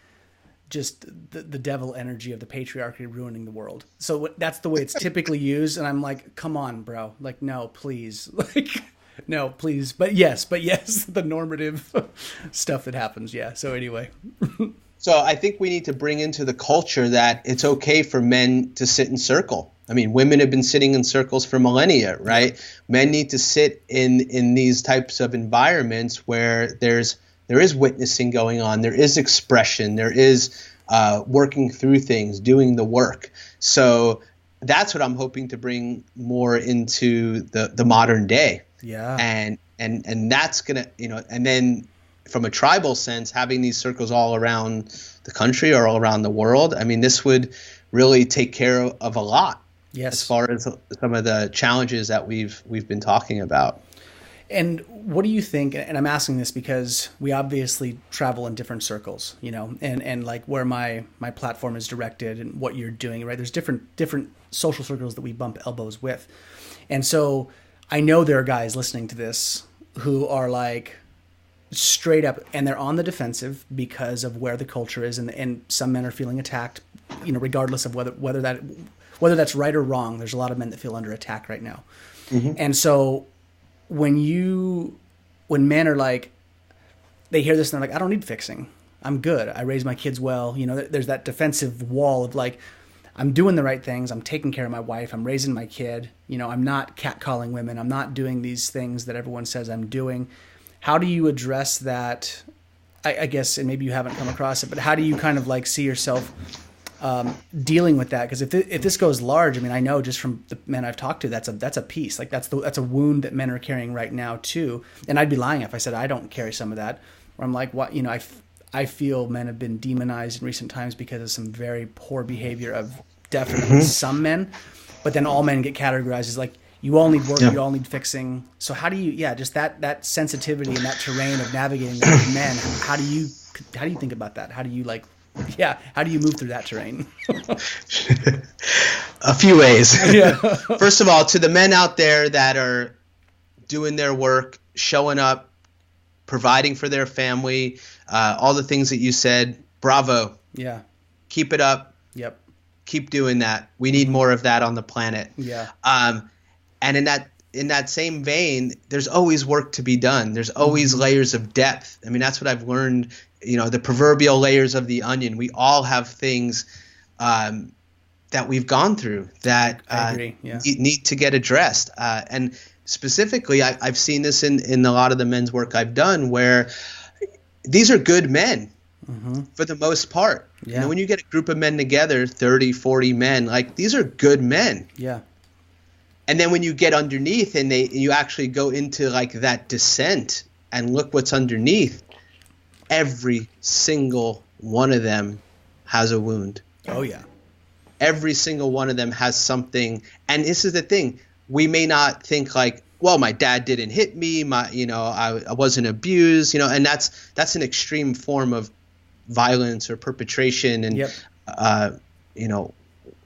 just the devil energy of the patriarchy ruining the world. So that's the way it's typically used. And I'm like, come on, bro. Like, no, please. Like, no, please. But yes, the normative stuff that happens. Yeah. So anyway. So I think we need to bring into the culture that it's okay for men to sit in circle. I mean, women have been sitting in circles for millennia, right? Men need to sit in these types of environments where there is witnessing going on, there is expression, there is working through things, doing the work. So that's what I'm hoping to bring more into the modern day. Yeah. And that's gonna, and then from a tribal sense, having these circles all around the country or all around the world, I mean, this would really take care of a lot. Yes. As far as some of the challenges that we've been talking about. And what do you think, and I'm asking this because we obviously travel in different circles, and like where my platform is directed and what you're doing, right? There's different social circles that we bump elbows with. And so I know there are guys listening to this who are like straight up, and they're on the defensive because of where the culture is. And some men are feeling attacked, regardless of whether that's right or wrong. There's a lot of men that feel under attack right now. And so when men are like, they hear this and they're like, I don't need fixing. I'm good. I raise my kids well. There's that defensive wall of like, I'm doing the right things. I'm taking care of my wife. I'm raising my kid. I'm not catcalling women. I'm not doing these things that everyone says I'm doing. How do you address that? I guess, and maybe you haven't come across it, but how do you kind of like see yourself dealing with that? Because if this goes large, I mean, I know just from the men I've talked to, that's a piece. Like that's a wound that men are carrying right now too. And I'd be lying if I said I don't carry some of that. Or I'm like, what? I feel men have been demonized in recent times because of some very poor behavior of definitely some men. But then all men get categorized as like, you all need work, you all need fixing. So how do you, just that sensitivity and that terrain of navigating that with men, how do you think about that? How do you how do you move through that terrain? A few ways. First of all, to the men out there that are doing their work, showing up, providing for their family, all the things that you said, bravo. Yeah. Keep it up. Yep. Keep doing that. We need more of that on the planet. Yeah. And in that same vein, there's always work to be done. There's always layers of depth. I mean, that's what I've learned the proverbial layers of the onion. We all have things that we've gone through that I agree. Yeah. need to get addressed. And specifically, I've seen this in a lot of the men's work I've done, where these are good men for the most part. Yeah. When you get a group of men together, 30, 40 men, like, these are good men. Yeah. And then when you get underneath and you actually go into like that descent and look what's underneath, every single one of them has a wound. Oh, yeah. Every single one of them has something. And this is the thing. We may not think like, well, my dad didn't hit me. I wasn't abused, and that's an extreme form of violence or perpetration and,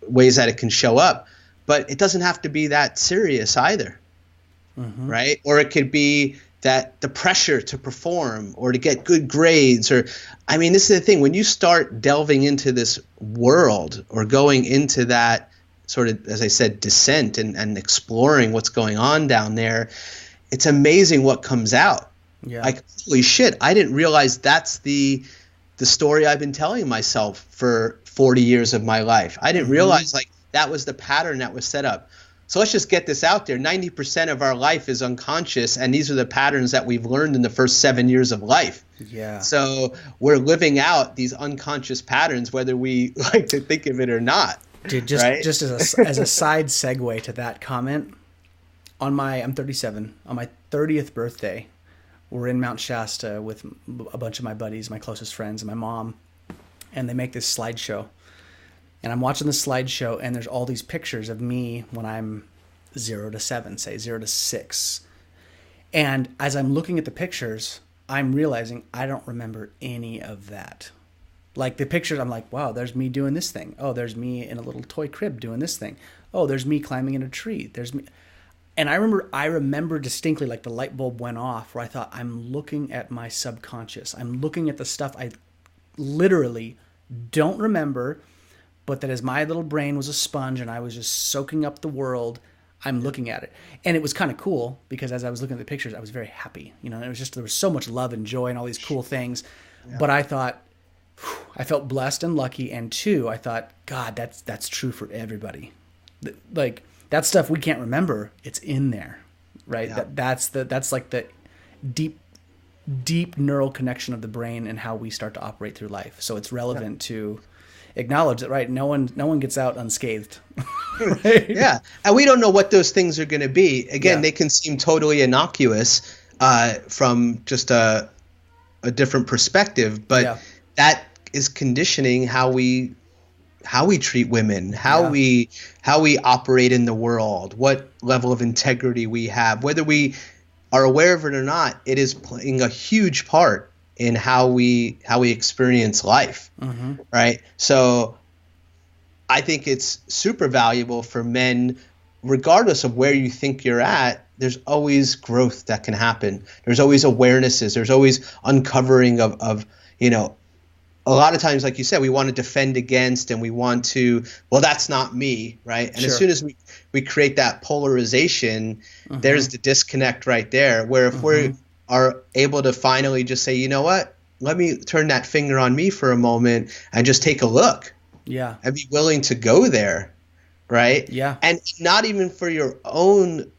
ways that it can show up. But it doesn't have to be that serious either, right? Or it could be that the pressure to perform or to get good grades this is the thing. When you start delving into this world or going into that sort of, as I said, descent and exploring what's going on down there, it's amazing what comes out. Yeah. Like, holy shit, I didn't realize that's the story I've been telling myself for 40 years of my life. I didn't realize that was the pattern that was set up. So let's just get this out there. 90% of our life is unconscious, and these are the patterns that we've learned in the first 7 years of life. Yeah. So we're living out these unconscious patterns, whether we like to think of it or not. Dude, just as a side segue to that comment, I'm 37. On my 30th birthday, we're in Mount Shasta with a bunch of my buddies, my closest friends, and my mom, and they make this slideshow. And I'm watching the slideshow, and there's all these pictures of me when I'm 0 to 7, say 0 to 6. And as I'm looking at the pictures, I'm realizing I don't remember any of that. Like the pictures, I'm like, wow, there's me doing this thing. Oh, there's me in a little toy crib doing this thing. Oh, there's me climbing in a tree. There's me. And I remember distinctly, like the light bulb went off where I thought, I'm looking at my subconscious. I'm looking at the stuff I literally don't remember, but that as my little brain was a sponge and I was just soaking up the world, I'm looking at it. And it was kind of cool because as I was looking at the pictures, I was very happy. It was just, there was so much love and joy and all these cool things. Yeah. But I thought, I felt blessed and lucky. And two, I thought, God, that's true for everybody. Like that stuff we can't remember, it's in there, right? Yeah. That's like the deep neural connection of the brain and how we start to operate through life. So it's relevant to acknowledge that, right? No one gets out unscathed. Right? Yeah. And we don't know what those things are going to be. Again, they can seem totally innocuous from just a different perspective, but that is conditioning how we treat women, how we operate in the world, what level of integrity we have, whether we are aware of it or not. It is playing a huge part in how we experience life, right? So I think it's super valuable for men, regardless of where you think you're at. There's always growth that can happen. There's always awarenesses. There's always uncovering of a lot of times, like you said, we want to defend against and we want to, well, that's not me, right? And as soon as we create that polarization, there's the disconnect right there, where if we are able to finally just say, you know what, let me turn that finger on me for a moment and just take a look. Yeah. And be willing to go there, right? Yeah. And not even for your own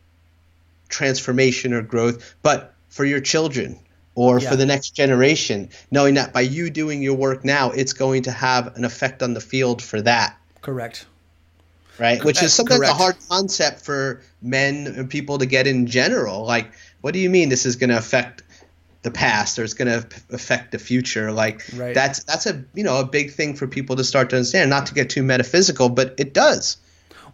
transformation or growth, but for your children or for the next generation, knowing that by you doing your work now, it's going to have an effect on the field for that. Correct. Right? Which is sometimes a hard concept for men and people to get in general. Like, what do you mean this is going to affect the past or it's going to affect the future? Like, that's a big thing for people to start to understand, not to get too metaphysical, but it does.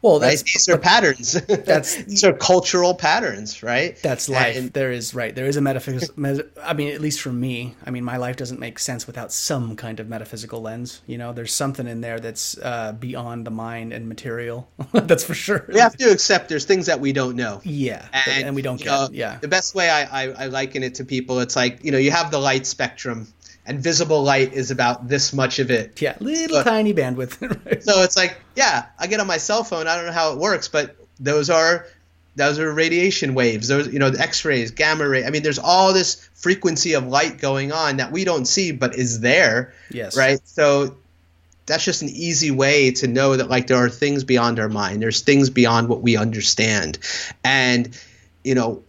Well, these are patterns. These are cultural patterns, right? That's life. And there is a metaphysical. I mean, at least for me, I mean, my life doesn't make sense without some kind of metaphysical lens. There's something in there that's beyond the mind and material. That's for sure. We have to accept there's things that we don't know. Yeah, and we don't get. Yeah. The best way I liken it to people, it's like you have the light spectrum. And visible light is about this much of it. Yeah, little tiny bandwidth. Right? So it's like, I get on my cell phone. I don't know how it works, but those are those are radiation waves. Those, the X-rays, gamma ray. I mean, there's all this frequency of light going on that we don't see, but is there. Yes. Right. So that's just an easy way to know that, like, there are things beyond our mind. There's things beyond what we understand. And,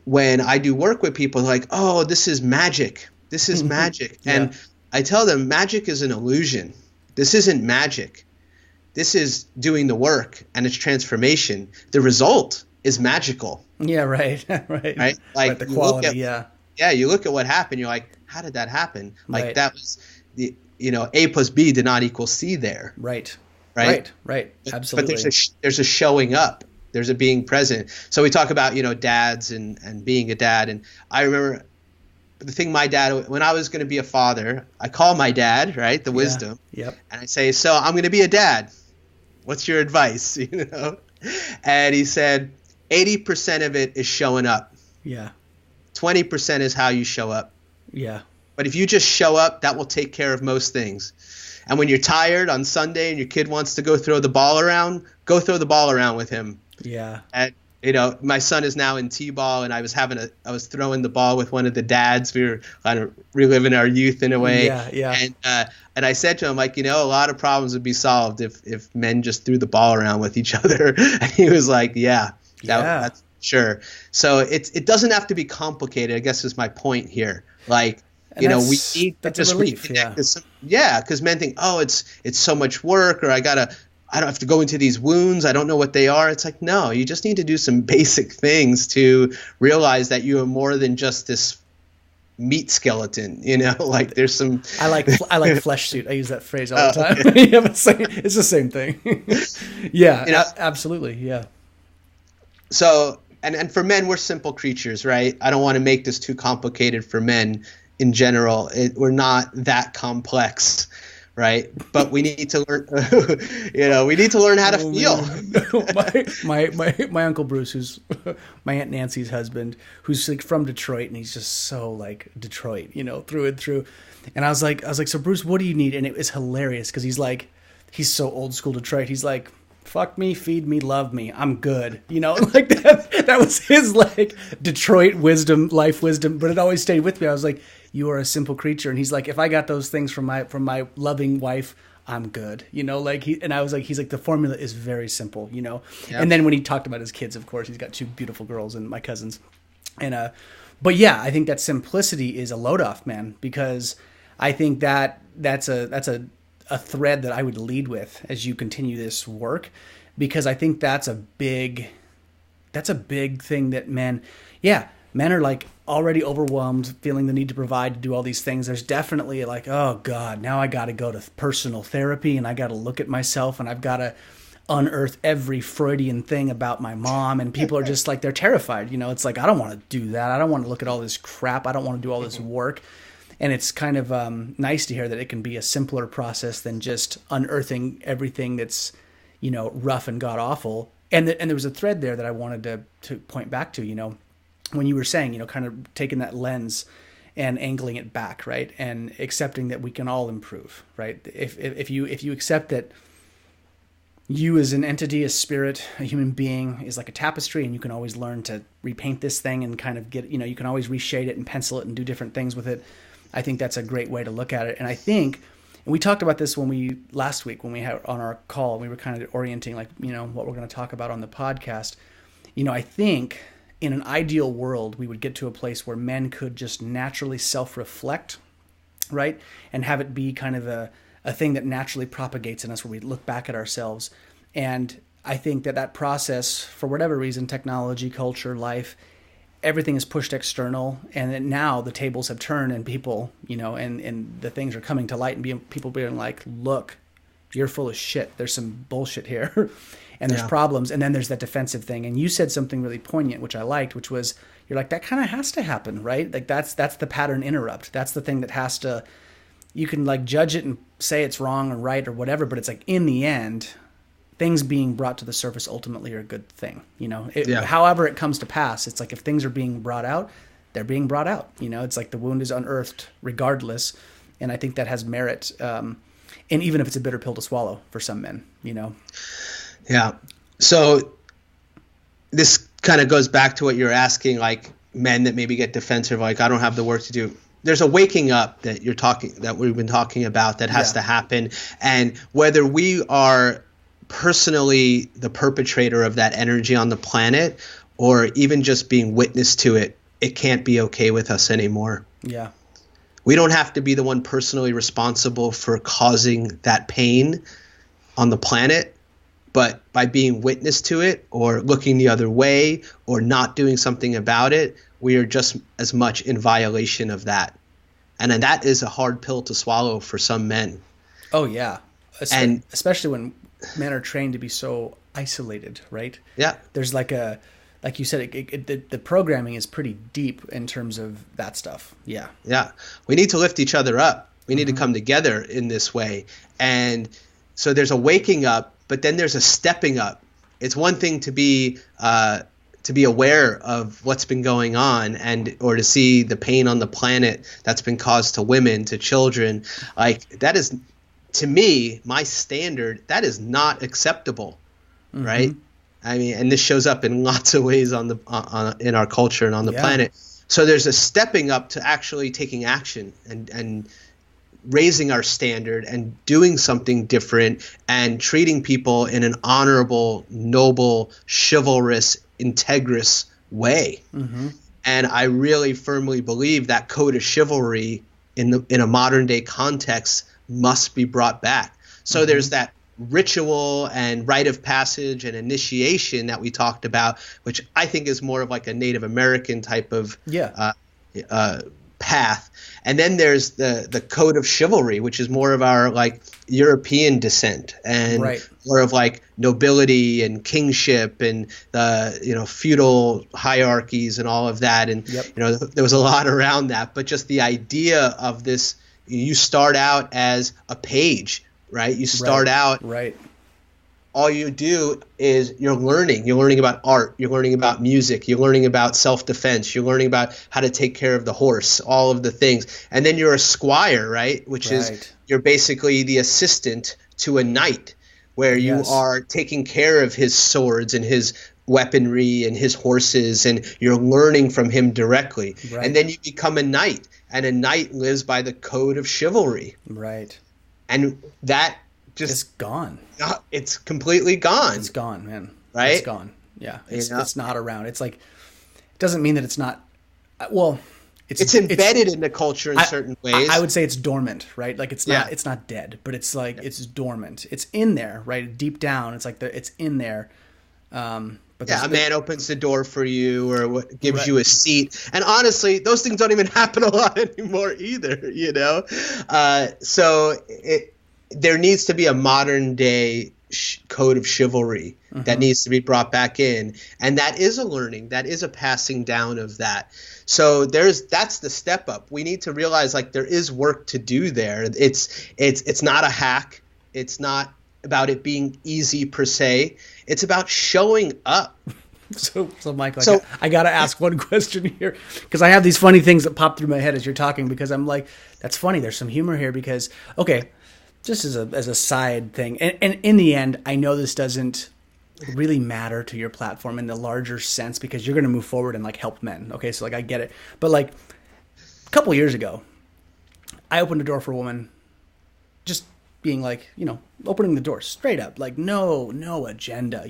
when I do work with people, like, oh, this is magic. This is magic. Yeah. And I tell them magic is an illusion. This isn't magic. This is doing the work, and it's transformation. The result is magical. Yeah, right. Right. Right? Like, right, the quality, yeah. Yeah, you look at what happened, you're like, how did that happen? Like, right. that was A plus B did not equal C there. Right. Right. Absolutely. But there's a showing up. There's a being present. So we talk about, dads and being a dad. And I remember the thing my dad, when I was going to be a father, I call my dad, right, the wisdom. Yep. And I say, so I'm going to be a dad. What's your advice? And he said, 80% of it is showing up. Yeah. 20% is how you show up. Yeah. But if you just show up, that will take care of most things. And when you're tired on Sunday and your kid wants to go throw the ball around, go throw the ball around with him. Yeah. And my son is now in T-ball, and I was throwing the ball with one of the dads. We were kind of reliving our youth in a way. Yeah. And I said to him, like, a lot of problems would be solved if men just threw the ball around with each other. And he was like, that's sure. So it doesn't have to be complicated, I guess, is my point here. Like, we need to just reconnect. Yeah, because men think, oh, it's so much work, or I don't have to go into these wounds. I don't know what they are. It's like, no, you just need to do some basic things to realize that you are more than just this meat skeleton, like there's some. I like flesh suit. I use that phrase all the time. Okay. Yeah, but it's the same thing. Yeah, absolutely. Yeah. So, and for men, we're simple creatures, right? I don't want to make this too complicated for men in general. We're not that complex. Right, but we need to learn. We need to learn how to feel. my Uncle Bruce, who's my Aunt Nancy's husband, who's like from Detroit, and he's just so like Detroit, through and through. And I was like, so Bruce, what do you need? And it was hilarious because he's so old school Detroit. He's like, fuck me, feed me, love me, I'm good. Like that was his like Detroit wisdom, life wisdom. But it always stayed with me. I was like, you are a simple creature. And he's like, if I got those things from my loving wife, I'm good. And I was like, he's like, the formula is very simple, Yep. And then when he talked about his kids, of course, he's got two beautiful girls and my cousins. And, but yeah, I think that simplicity is a load off, man, because I think that's a thread that I would lead with as you continue this work, because I think that's a big thing that men are like already overwhelmed, feeling the need to provide, to do all these things. There's definitely like, oh God, now I got to go to personal therapy and I got to look at myself and I've got to unearth every Freudian thing about my mom. And people are just like, they're terrified. It's like, I don't want to do that. I don't want to look at all this crap. I don't want to do all this work. And it's kind of nice to hear that it can be a simpler process than just unearthing everything that's, rough and god awful. And there was a thread there that I wanted to point back to, when you were saying, kind of taking that lens and angling it back, right? And accepting that we can all improve, right? If you accept that you as an entity, a spirit, a human being is like a tapestry, and you can always learn to repaint this thing and kind of get, you can always reshade it and pencil it and do different things with it. I think that's a great way to look at it. And I think, and we talked about this last week when we had on our call, we were kind of orienting like, what we're going to talk about on the podcast. I think in an ideal world, we would get to a place where men could just naturally self-reflect, right? And have it be kind of a thing that naturally propagates in us, where we look back at ourselves. And I think that process, for whatever reason, technology, culture, life, everything is pushed external, and then now the tables have turned, and people, and the things are coming to light, and people being like, look, you're full of shit. There's some bullshit here. And there's problems. And then there's that defensive thing. And you said something really poignant, which I liked, which was, you're like, that kind of has to happen, right? Like that's the pattern interrupt. That's the thing that has to, you can like judge it and say it's wrong or right or whatever, but it's like in the end, things being brought to the surface ultimately are a good thing. However it comes to pass, it's like if things are being brought out, they're being brought out. It's like the wound is unearthed regardless. And I think that has merit. And even if it's a bitter pill to swallow for some men, Yeah. So this kind of goes back to what you're asking, like men that maybe get defensive, like I don't have the work to do. There's a waking up that we've been talking about that has to happen. And whether we are personally the perpetrator of that energy on the planet or even just being witness to it, it can't be okay with us anymore. Yeah. We don't have to be the one personally responsible for causing that pain on the planet, but by being witness to it or looking the other way or not doing something about it, we are just as much in violation of that. And then that is a hard pill to swallow for some men. Oh, yeah. Especially when men are trained to be so isolated, right? Yeah. There's like you said, the programming is pretty deep in terms of that stuff. Yeah. Yeah. We need to lift each other up. We need to come together in this way. And so there's a waking up, but then there's a stepping up. It's one thing to be aware of what's been going on or to see the pain on the planet that's been caused to women, to children. Like that is, to me, my standard, that is not acceptable, right? I mean, and this shows up in lots of ways in our culture and on the planet. So there's a stepping up to actually taking action and raising our standard and doing something different and treating people in an honorable, noble, chivalrous, integrous way. And I really firmly believe that code of chivalry in a modern day context must be brought back. So there's that ritual and rite of passage and initiation that we talked about, which I think is more of like a Native American type of path. And then there's the code of chivalry, which is more of our like European descent and more of like nobility and kingship and the feudal hierarchies and all of that. And there was a lot around that, but just the idea of this, you start out as a page. Right? You start out. Right. All you do is you're learning. You're learning about art. You're learning about music. You're learning about self-defense. You're learning about how to take care of the horse, all of the things. And then you're a squire, right? Which is you're basically the assistant to a knight, where you are taking care of his swords and his weaponry and his horses, and you're learning from him directly. Right. And then you become a knight, and a knight lives by the code of chivalry. Right. And that just it's gone. It's completely gone. It's gone, man. Right? It's gone. Yeah. It's not around. It's like, it doesn't mean that it's not. Well, it's embedded in the culture in certain ways. I would say it's dormant, right? Like it's not dead, but it's like it's dormant. It's in there, right? Deep down, it's like it's in there. But a man opens the door for you or gives you a seat. And honestly, those things don't even happen a lot anymore either, So there needs to be a modern day code of chivalry that needs to be brought back in. And that is a learning. That is a passing down of that. So that's the step up. We need to realize like there is work to do there. It's not a hack. It's not about it being easy per se. It's about showing up. So Mike, I got to ask one question here, because I have these funny things that pop through my head as you're talking, because I'm like, that's funny. There's some humor here because, okay, just as a side thing. And in the end, I know this doesn't really matter to your platform in the larger sense, because you're going to move forward and like help men. Okay. So like, I get it. But like a couple years ago, I opened a door for a woman, just being like, opening the door straight up, like no agenda,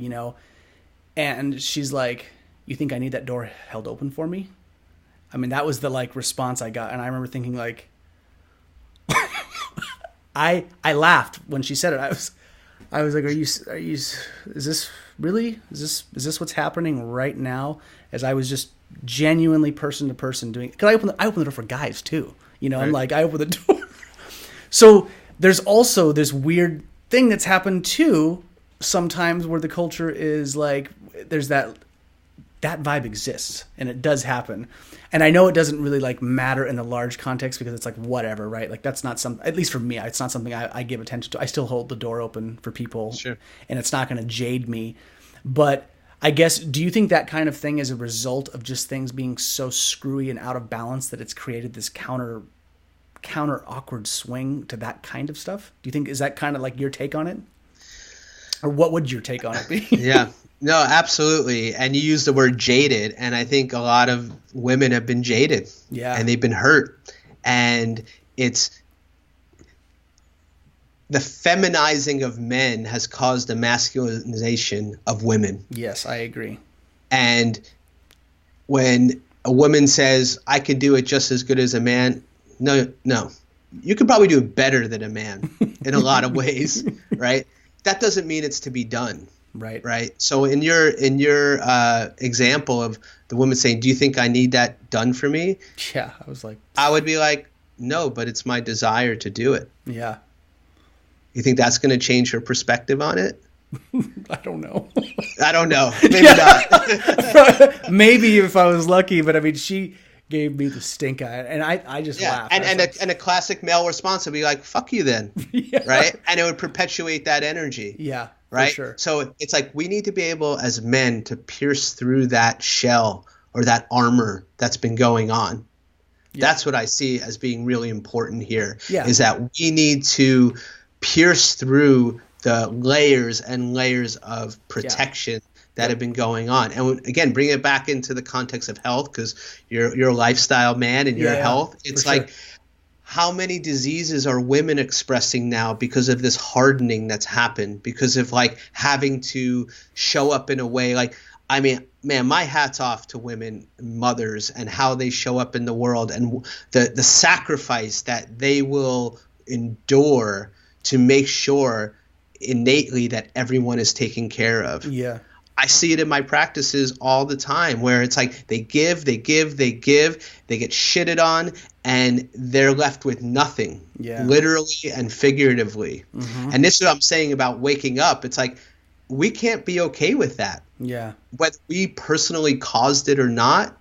and she's like, you think I need that door held open for me? I mean, that was the like response I got. And I remember thinking like, I laughed when she said it. I was like, is this really, is this what's happening right now? As I was just genuinely person to person doing, cause I open the door for guys too, right. I'm like, I open the door. So there's also this weird thing that's happened too sometimes, where the culture is like, there's that vibe exists, and it does happen. And I know it doesn't really like matter in the large context, because it's like whatever, right? Like that's not at least for me, it's not something I give attention to. I still hold the door open for people, sure, and it's not going to jade me. But I guess, do you think that kind of thing is a result of just things being so screwy and out of balance that it's created this counter awkward swing to that kind of stuff? Do you think, is that kind of like your take on it? Or what would your take on it be? Yeah. No, absolutely. And you use the word jaded, and I think a lot of women have been jaded. Yeah. And they've been hurt. And it's the feminizing of men has caused a masculinization of women. Yes, I agree. And when a woman says, I can do it just as good as a man, no. You could probably do it better than a man in a lot of ways, right? That doesn't mean it's to be done. Right. So in your example of the woman saying, do you think I need that done for me? Yeah, I would be like, no, but it's my desire to do it. Yeah. You think that's going to change her perspective on it? I don't know. Maybe not. Maybe if I was lucky, but I mean, she gave me the stink eye, and I just laughed. And a classic male response would be like, fuck you then. Yeah. Right? And it would perpetuate that energy. Yeah. Right. For sure. So it's like we need to be able as men to pierce through that shell or that armor that's been going on. Yeah. That's what I see as being really important here. Yeah. Is that we need to pierce through the layers and layers of protection that have been going on. And again, bring it back into the context of health, because you're a lifestyle man and your health. It's like, how many diseases are women expressing now because of this hardening that's happened, because of like having to show up in a way like, I mean, man, my hat's off to women, mothers, and how they show up in the world and the sacrifice that they will endure to make sure innately that everyone is taken care of. Yeah. I see it in my practices all the time where it's like they give, they get shitted on, and they're left with nothing, literally and figuratively. Mm-hmm. And this is what I'm saying about waking up. It's like, we can't be okay with that. Yeah. Whether we personally caused it or not.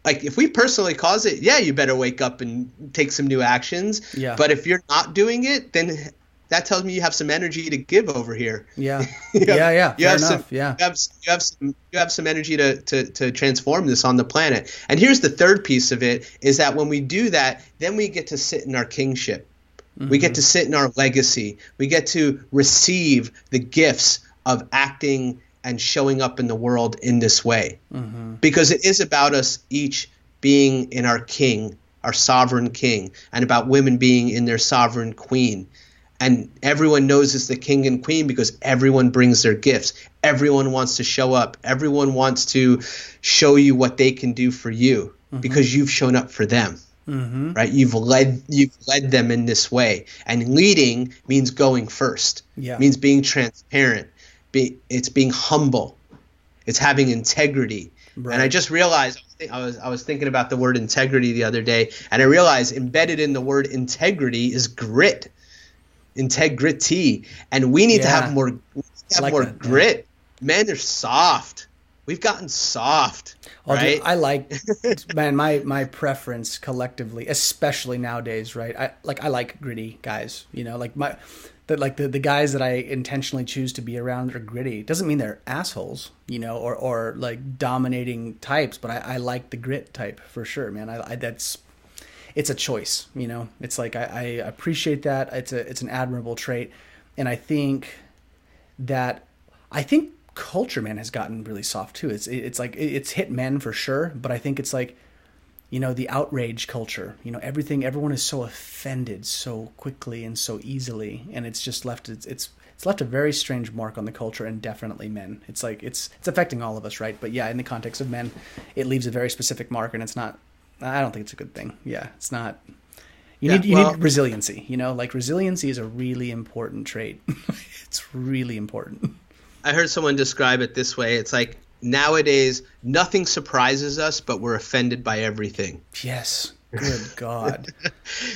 Like, if we personally caused it, you better wake up and take some new actions. Yeah. But if you're not doing it, then that tells me you have some energy to give over here. Yeah. You have some energy to transform this on the planet. And here's the third piece of it, is that when we do that, then we get to sit in our kingship. Mm-hmm. We get to sit in our legacy. We get to receive the gifts of acting and showing up in the world in this way. Mm-hmm. Because it is about us each being in our king, our sovereign king, and about women being in their sovereign queen. And everyone knows it's the king and queen because everyone brings their gifts. Everyone wants to show up. Everyone wants to show you what they can do for you, because you've shown up for them. Mm-hmm. Right? You've led them in this way. And leading means going first. Yeah. Means being transparent. It's being humble. It's having integrity. Right. And I just realized I was thinking about the word integrity the other day, and I realized embedded in the word integrity is grit. Integrity, and we need to have more grit. Men are soft. We've gotten soft. Right? Dude, I like, man, my preference collectively, especially nowadays, right? I like gritty guys. You know, like the guys that I intentionally choose to be around are gritty. It doesn't mean they're assholes, you know, or like dominating types, but I like the grit type for sure, man. It's a choice, you know. It's like I appreciate that. It's an admirable trait, and I think culture, man, has gotten really soft too. It's like it's hit men for sure, but I think it's like, you know, the outrage culture. You know, everyone is so offended so quickly and so easily, and it's just left it's left a very strange mark on the culture, and definitely men. It's like it's affecting all of us, right? But yeah, in the context of men, it leaves a very specific mark, and it's not. I don't think it's a good thing. Yeah, it's not. You need resiliency. You know, like resiliency is a really important trait. It's really important. I heard someone describe it this way. It's like nowadays nothing surprises us, but we're offended by everything. Yes. Good God.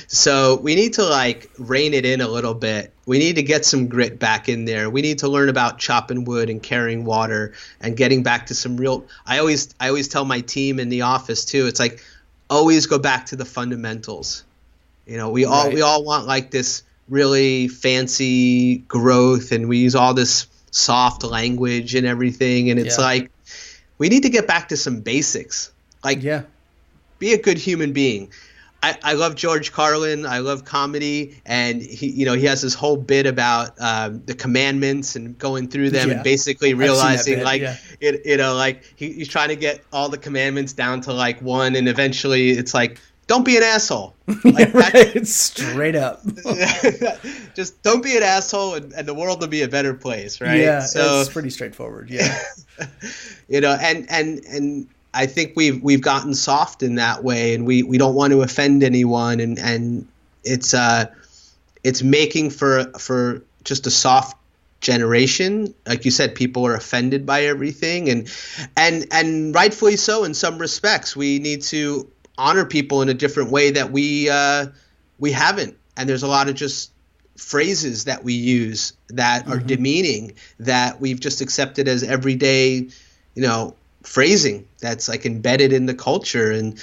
So we need to like rein it in a little bit. We need to get some grit back in there. We need to learn about chopping wood and carrying water and getting back to some real. I always tell my team in the office too. It's like, always go back to the fundamentals. You know, we all want like this really fancy growth, and we use all this soft language and everything, and it's like we need to get back to some basics. Like, be a good human being. I love George Carlin. I love comedy, and he has this whole bit about the commandments and going through them and basically realizing he's trying to get all the commandments down to like one, and eventually it's like, don't be an asshole. Like right, straight up. Just don't be an asshole, and the world will be a better place, right? Yeah, so it's pretty straightforward. Yeah, and I think we've gotten soft in that way, and we don't want to offend anyone, and it's making for just a soft generation. Like you said, people are offended by everything, and rightfully so in some respects. We need to honor people in a different way that we haven't, and there's a lot of just phrases that we use that are demeaning that we've just accepted as everyday, phrasing that's like embedded in the culture, and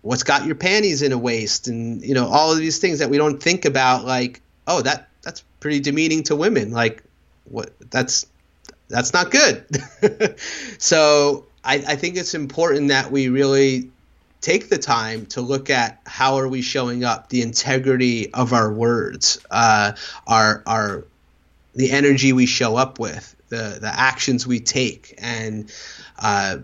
what's got your panties in a waist, and all of these things that we don't think about, like, oh, that's pretty demeaning to women, like what, that's not good. So I think it's important that we really take the time to look at how are we showing up, the integrity of our words, the energy we show up with, the actions we take. And I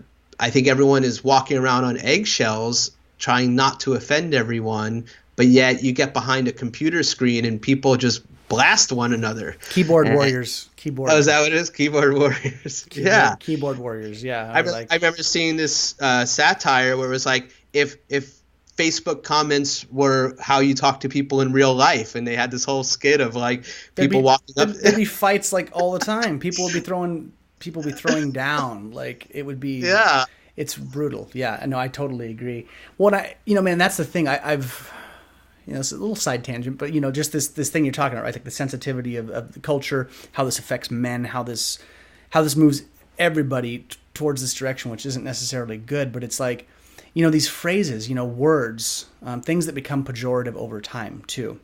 think everyone is walking around on eggshells trying not to offend everyone, but yet you get behind a computer screen and people just blast one another. Keyboard warriors. Oh, is that what it is? Keyboard warriors. Yeah. Keyboard warriors. Yeah. I remember seeing this satire where it was like, if Facebook comments were how you talk to people in real life, and they had this whole skit of like people walking up. There'd be fights like all the time. People would be throwing down. Like it would be. Yeah. It's brutal. Yeah. No, I totally agree. Man, that's the thing. I've it's a little side tangent, but just this thing you're talking about, right? Like the sensitivity of the culture, how this affects men, how this moves everybody towards this direction, which isn't necessarily good, but it's like, these phrases, words, things that become pejorative over time too.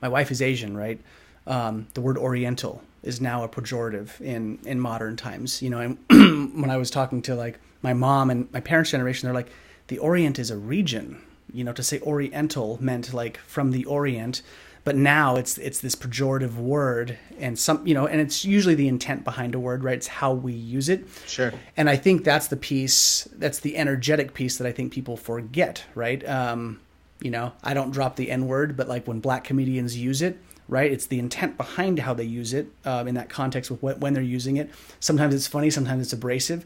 My wife is Asian, right? The word Oriental is now a pejorative in modern times, and when I was talking to like my mom and my parents' generation, they're like, the Orient is a region. To say Oriental meant like from the Orient, but now it's this pejorative word, and and it's usually the intent behind a word, right? It's how we use it. Sure. And I think that's the energetic piece that I think people forget, right? I don't drop the N word, but like when black comedians use it, right? It's the intent behind how they use it in that context with when they're using it. Sometimes it's funny, sometimes it's abrasive.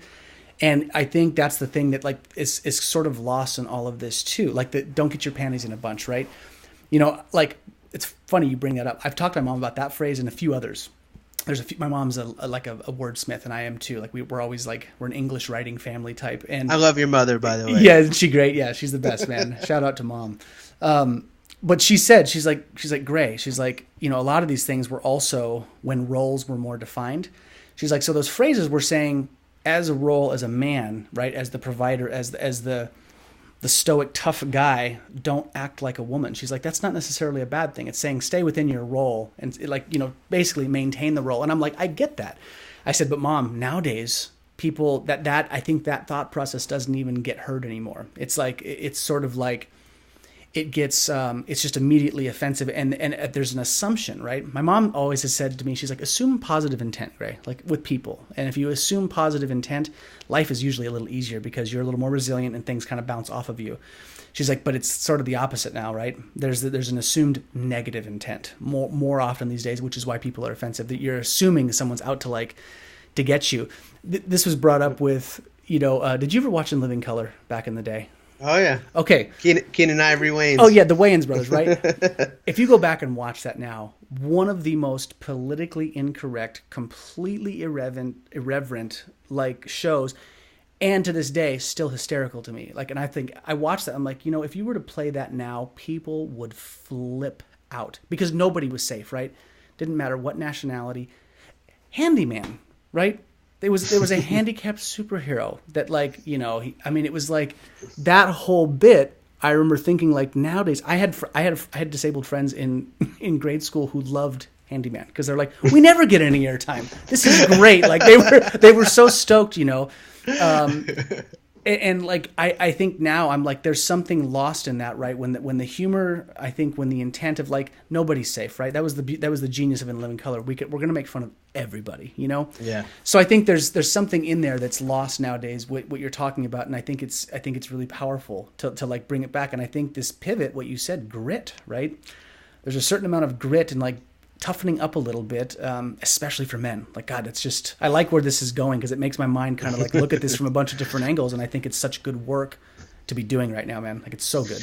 And I think that's the thing that like is sort of lost in all of this too. Like don't get your panties in a bunch, right? Like it's funny you bring that up. I've talked to my mom about that phrase and a few others. My mom's a wordsmith, and I am too. Like we're always like, we're an English writing family type. And I love your mother, by the way. Yeah, isn't she great? Yeah, she's the best, man. Shout out to mom. But she said, she's like, Gray. She's like, a lot of these things were also when roles were more defined. She's like, so those phrases we're saying as a role, as a man, right, as the provider, as the stoic tough guy, don't act like a woman. She's like, that's not necessarily a bad thing. It's saying stay within your role and basically maintain the role. And I'm like, I get that. I said, but mom, nowadays people that I think that thought process doesn't even get heard anymore. It's like it's sort of like it gets it's just immediately offensive, and there's an assumption, right? My mom always has said to me, she's like, assume positive intent, Ray, like with people. And if you assume positive intent, life is usually a little easier because you're a little more resilient and things kind of bounce off of you. She's like, but it's sort of the opposite now, right? There's an assumed negative intent more often these days, which is why people are offensive, that you're assuming someone's out to get you. This was brought up with, did you ever watch In Living Color back in the day? Oh, yeah. Okay. Keenan Ivory Wayans. Oh, yeah, the Wayans brothers, right? If you go back and watch that now, one of the most politically incorrect, completely irreverent like shows, and to this day, still hysterical to me. Like, and I think, I watched that, I'm like, if you were to play that now, people would flip out. Because nobody was safe, right? Didn't matter what nationality. Handyman, right? There was a handicapped superhero that it was like that whole bit. I remember thinking like nowadays I had disabled friends in grade school who loved Handyman because they're like, we never get any airtime. This is great. Like they were so stoked, And And like I think now I'm like there's something lost in that, right? When the humor, I think when the intent of like nobody's safe, right? That was the genius of In Living Color. We're gonna make fun of everybody, you know? Yeah. So I think there's something in there that's lost nowadays. What you're talking about, and I think it's really powerful to like bring it back. And I think this pivot, what you said, grit, right? There's a certain amount of grit and like toughening up a little bit, especially for men. Like, God, it's just, I like where this is going because it makes my mind kind of like look at this from a bunch of different angles. And I think it's such good work to be doing right now, man. Like, it's so good.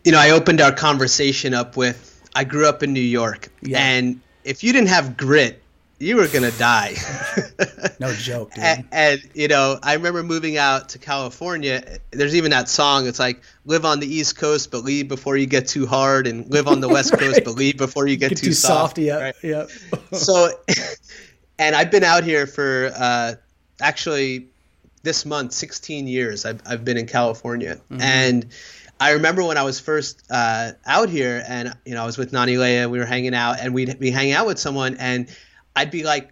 You know, I opened our conversation up with, I grew up in New York. Yeah. And if you didn't have grit, you were going to die. No joke, dude. And, you know, I remember moving out to California. There's even that song. It's like, live on the East Coast, but leave before you get too hard. And live on the West Right. Coast, but leave before you get too soft. Yeah, right? yeah. So, and I've been out here for actually this month, 16 years. I've been in California. Mm-hmm. And I remember when I was first out here and, you know, I was with Nani Leia, we were hanging out and we'd be hanging out with someone and I'd be like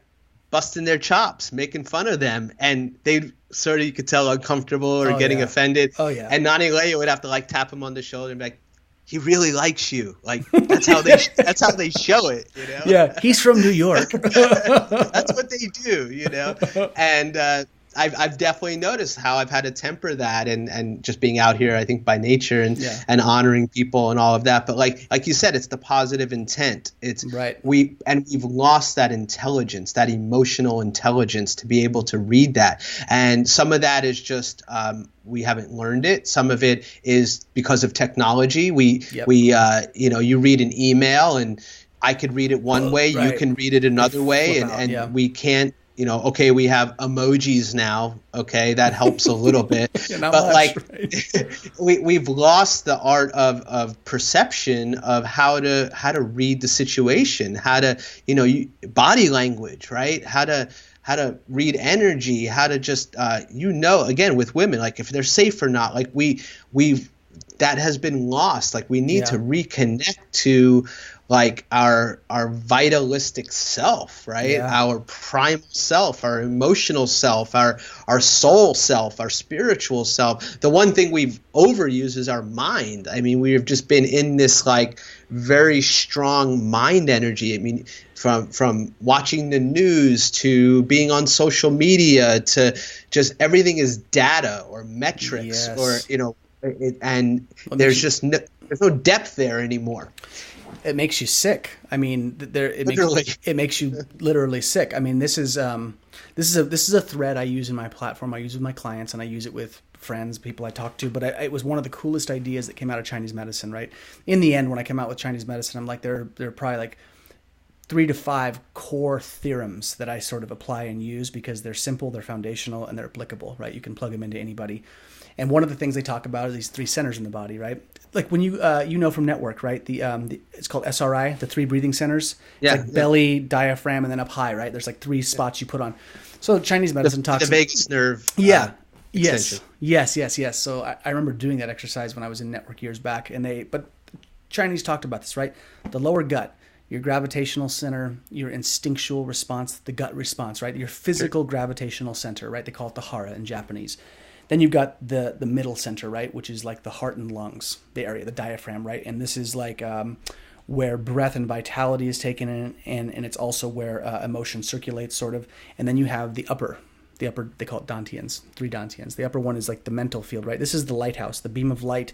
busting their chops, making fun of them. And they'd sort of, you could tell, uncomfortable or getting offended. Oh, yeah. And Nani Leia would have to like tap him on the shoulder and be like, he really likes you. Like, that's how they show it, you know? Yeah, he's from New York. That's what they do, you know? And I've definitely noticed how I've had to temper that and just being out here, I think, by nature and honoring people and all of that. But like you said, it's the positive intent. It's right. We've lost that intelligence, that emotional intelligence to be able to read that. And some of that is just we haven't learned it. Some of it is because of technology. We you know, you read an email and I could read it one way, right. You can read it another way, and we can't. You know, okay, we have emojis now. Okay, that helps a little bit, but much, like right? we've lost the art of perception of how to read the situation, how to body language, right? How to read energy, how to just again with women, like if they're safe or not. Like we've that has been lost. Like we need to reconnect to like our vitalistic self, right? Yeah. Our primal self, our emotional self, our soul self, our spiritual self. The one thing we've overused is our mind. I mean, we've just been in this like very strong mind energy. I mean, from watching the news to being on social media to just everything is data or metrics or there's no depth there anymore. It makes you sick. I mean, it makes you literally sick. I mean, this is a thread I use in my platform. I use with my clients, and I use it with friends, people I talk to. But it was one of the coolest ideas that came out of Chinese medicine. Right. In the end, when I came out with Chinese medicine, I'm like, there are probably like 3 to 5 core theorems that I sort of apply and use because they're simple, they're foundational, and they're applicable. Right. You can plug them into anybody. And one of the things they talk about are these 3 centers in the body, right? Like when you from Network, right? The it's called SRI, the 3 breathing centers. Yeah. It's like belly, diaphragm, and then up high, right? There's like 3 spots you put on. So Chinese medicine talks the vagus nerve. Yeah. Extension. Yes. So I remember doing that exercise when I was in Network years back, but Chinese talked about this, right? The lower gut, your gravitational center, your instinctual response, the gut response, right? Your physical gravitational center, right? They call it the hara in Japanese. Then you've got the middle center, right, which is like the heart and lungs, the area, the diaphragm, right? And this is like where breath and vitality is taken in, and it's also where emotion circulates, sort of. And then you have the upper, they call it dantians, 3 dantians. The upper one is like the mental field, right? This is the lighthouse, the beam of light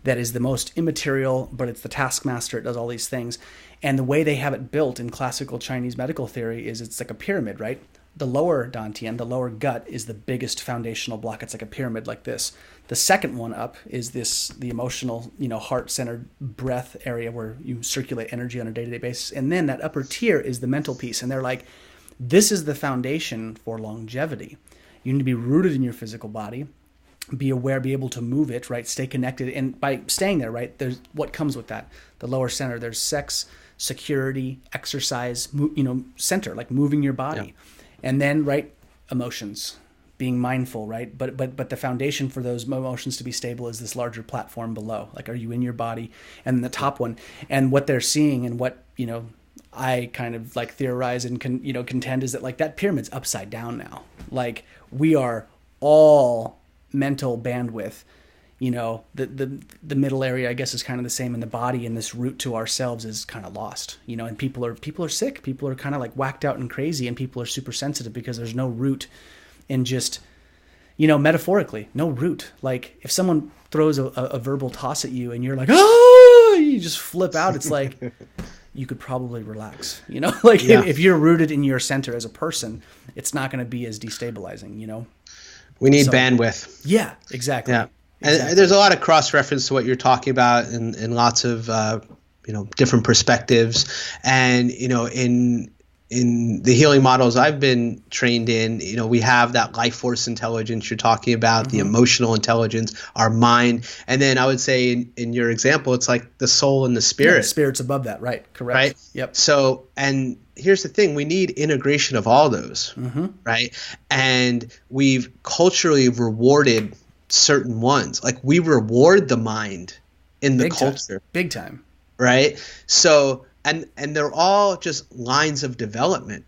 that is the most immaterial, but it's the taskmaster. It does all these things. And the way they have it built in classical Chinese medical theory is it's like a pyramid, right? The lower dantian, the lower gut, is the biggest foundational block. It's like a pyramid like this. The second one up is the emotional, heart-centered breath area where you circulate energy on a day-to-day basis. And then that upper tier is the mental piece. And they're like, this is the foundation for longevity. You need to be rooted in your physical body, be aware, be able to move it, right? Stay connected. And by staying there, right, there's what comes with that. The lower center, there's sex, security, exercise, center, like moving your body. Yeah. And then, right, emotions, being mindful, right? But the foundation for those emotions to be stable is this larger platform below. Like, are you in your body? And the top one, and what they're seeing, and what I kind of like theorize and contend is that like that pyramid's upside down now. Like we are all mental bandwidth, the middle area, I guess, is kind of the same in the body, and this root to ourselves is kind of lost, and people are sick. People are kind of like whacked out and crazy, and people are super sensitive because there's no root in just, metaphorically, no root. Like if someone throws a verbal toss at you and you're like, oh, you just flip out. It's like, you could probably relax, if you're rooted in your center as a person, it's not going to be as destabilizing, We need bandwidth. Yeah, exactly. Yeah. Exactly. And there's a lot of cross-reference to what you're talking about in lots of, different perspectives. And, in the healing models I've been trained in, we have that life force intelligence you're talking about, the emotional intelligence, our mind. And then I would say in your example, it's like the soul and the spirit. Yeah, the spirit's above that. Right. Correct. Right. Yep. So, and here's the thing, we need integration of all those. Right. And we've culturally rewarded certain ones. Like we reward the mind in the culture. Big time. Right. So, and they're all just lines of development.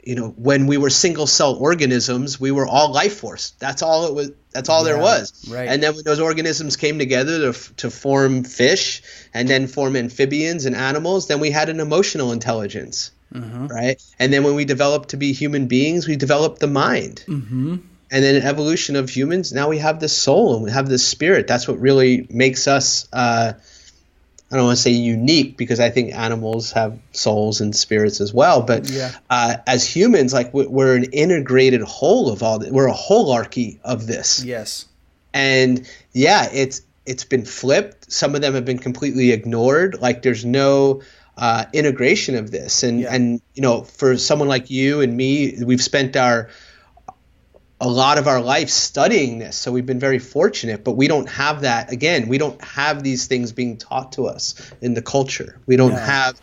When we were single cell organisms, we were all life force. That's all it was. That's all there was. Right. And then when those organisms came together to form fish and then form amphibians and animals, then we had an emotional intelligence. Right. And then when we developed to be human beings, we developed the mind. And then an evolution of humans, now we have this soul and we have this spirit. That's what really makes us I don't want to say unique, because I think animals have souls and spirits as well. But as humans, like we're an integrated whole of all this. We're a holarchy of this. Yes. And it's been flipped. Some of them have been completely ignored. Like there's no integration of this. And for someone like you and me, we've spent a lot of our life studying this. So we've been very fortunate, but we don't have that. Again, we don't have these things being taught to us in the culture. We don't have,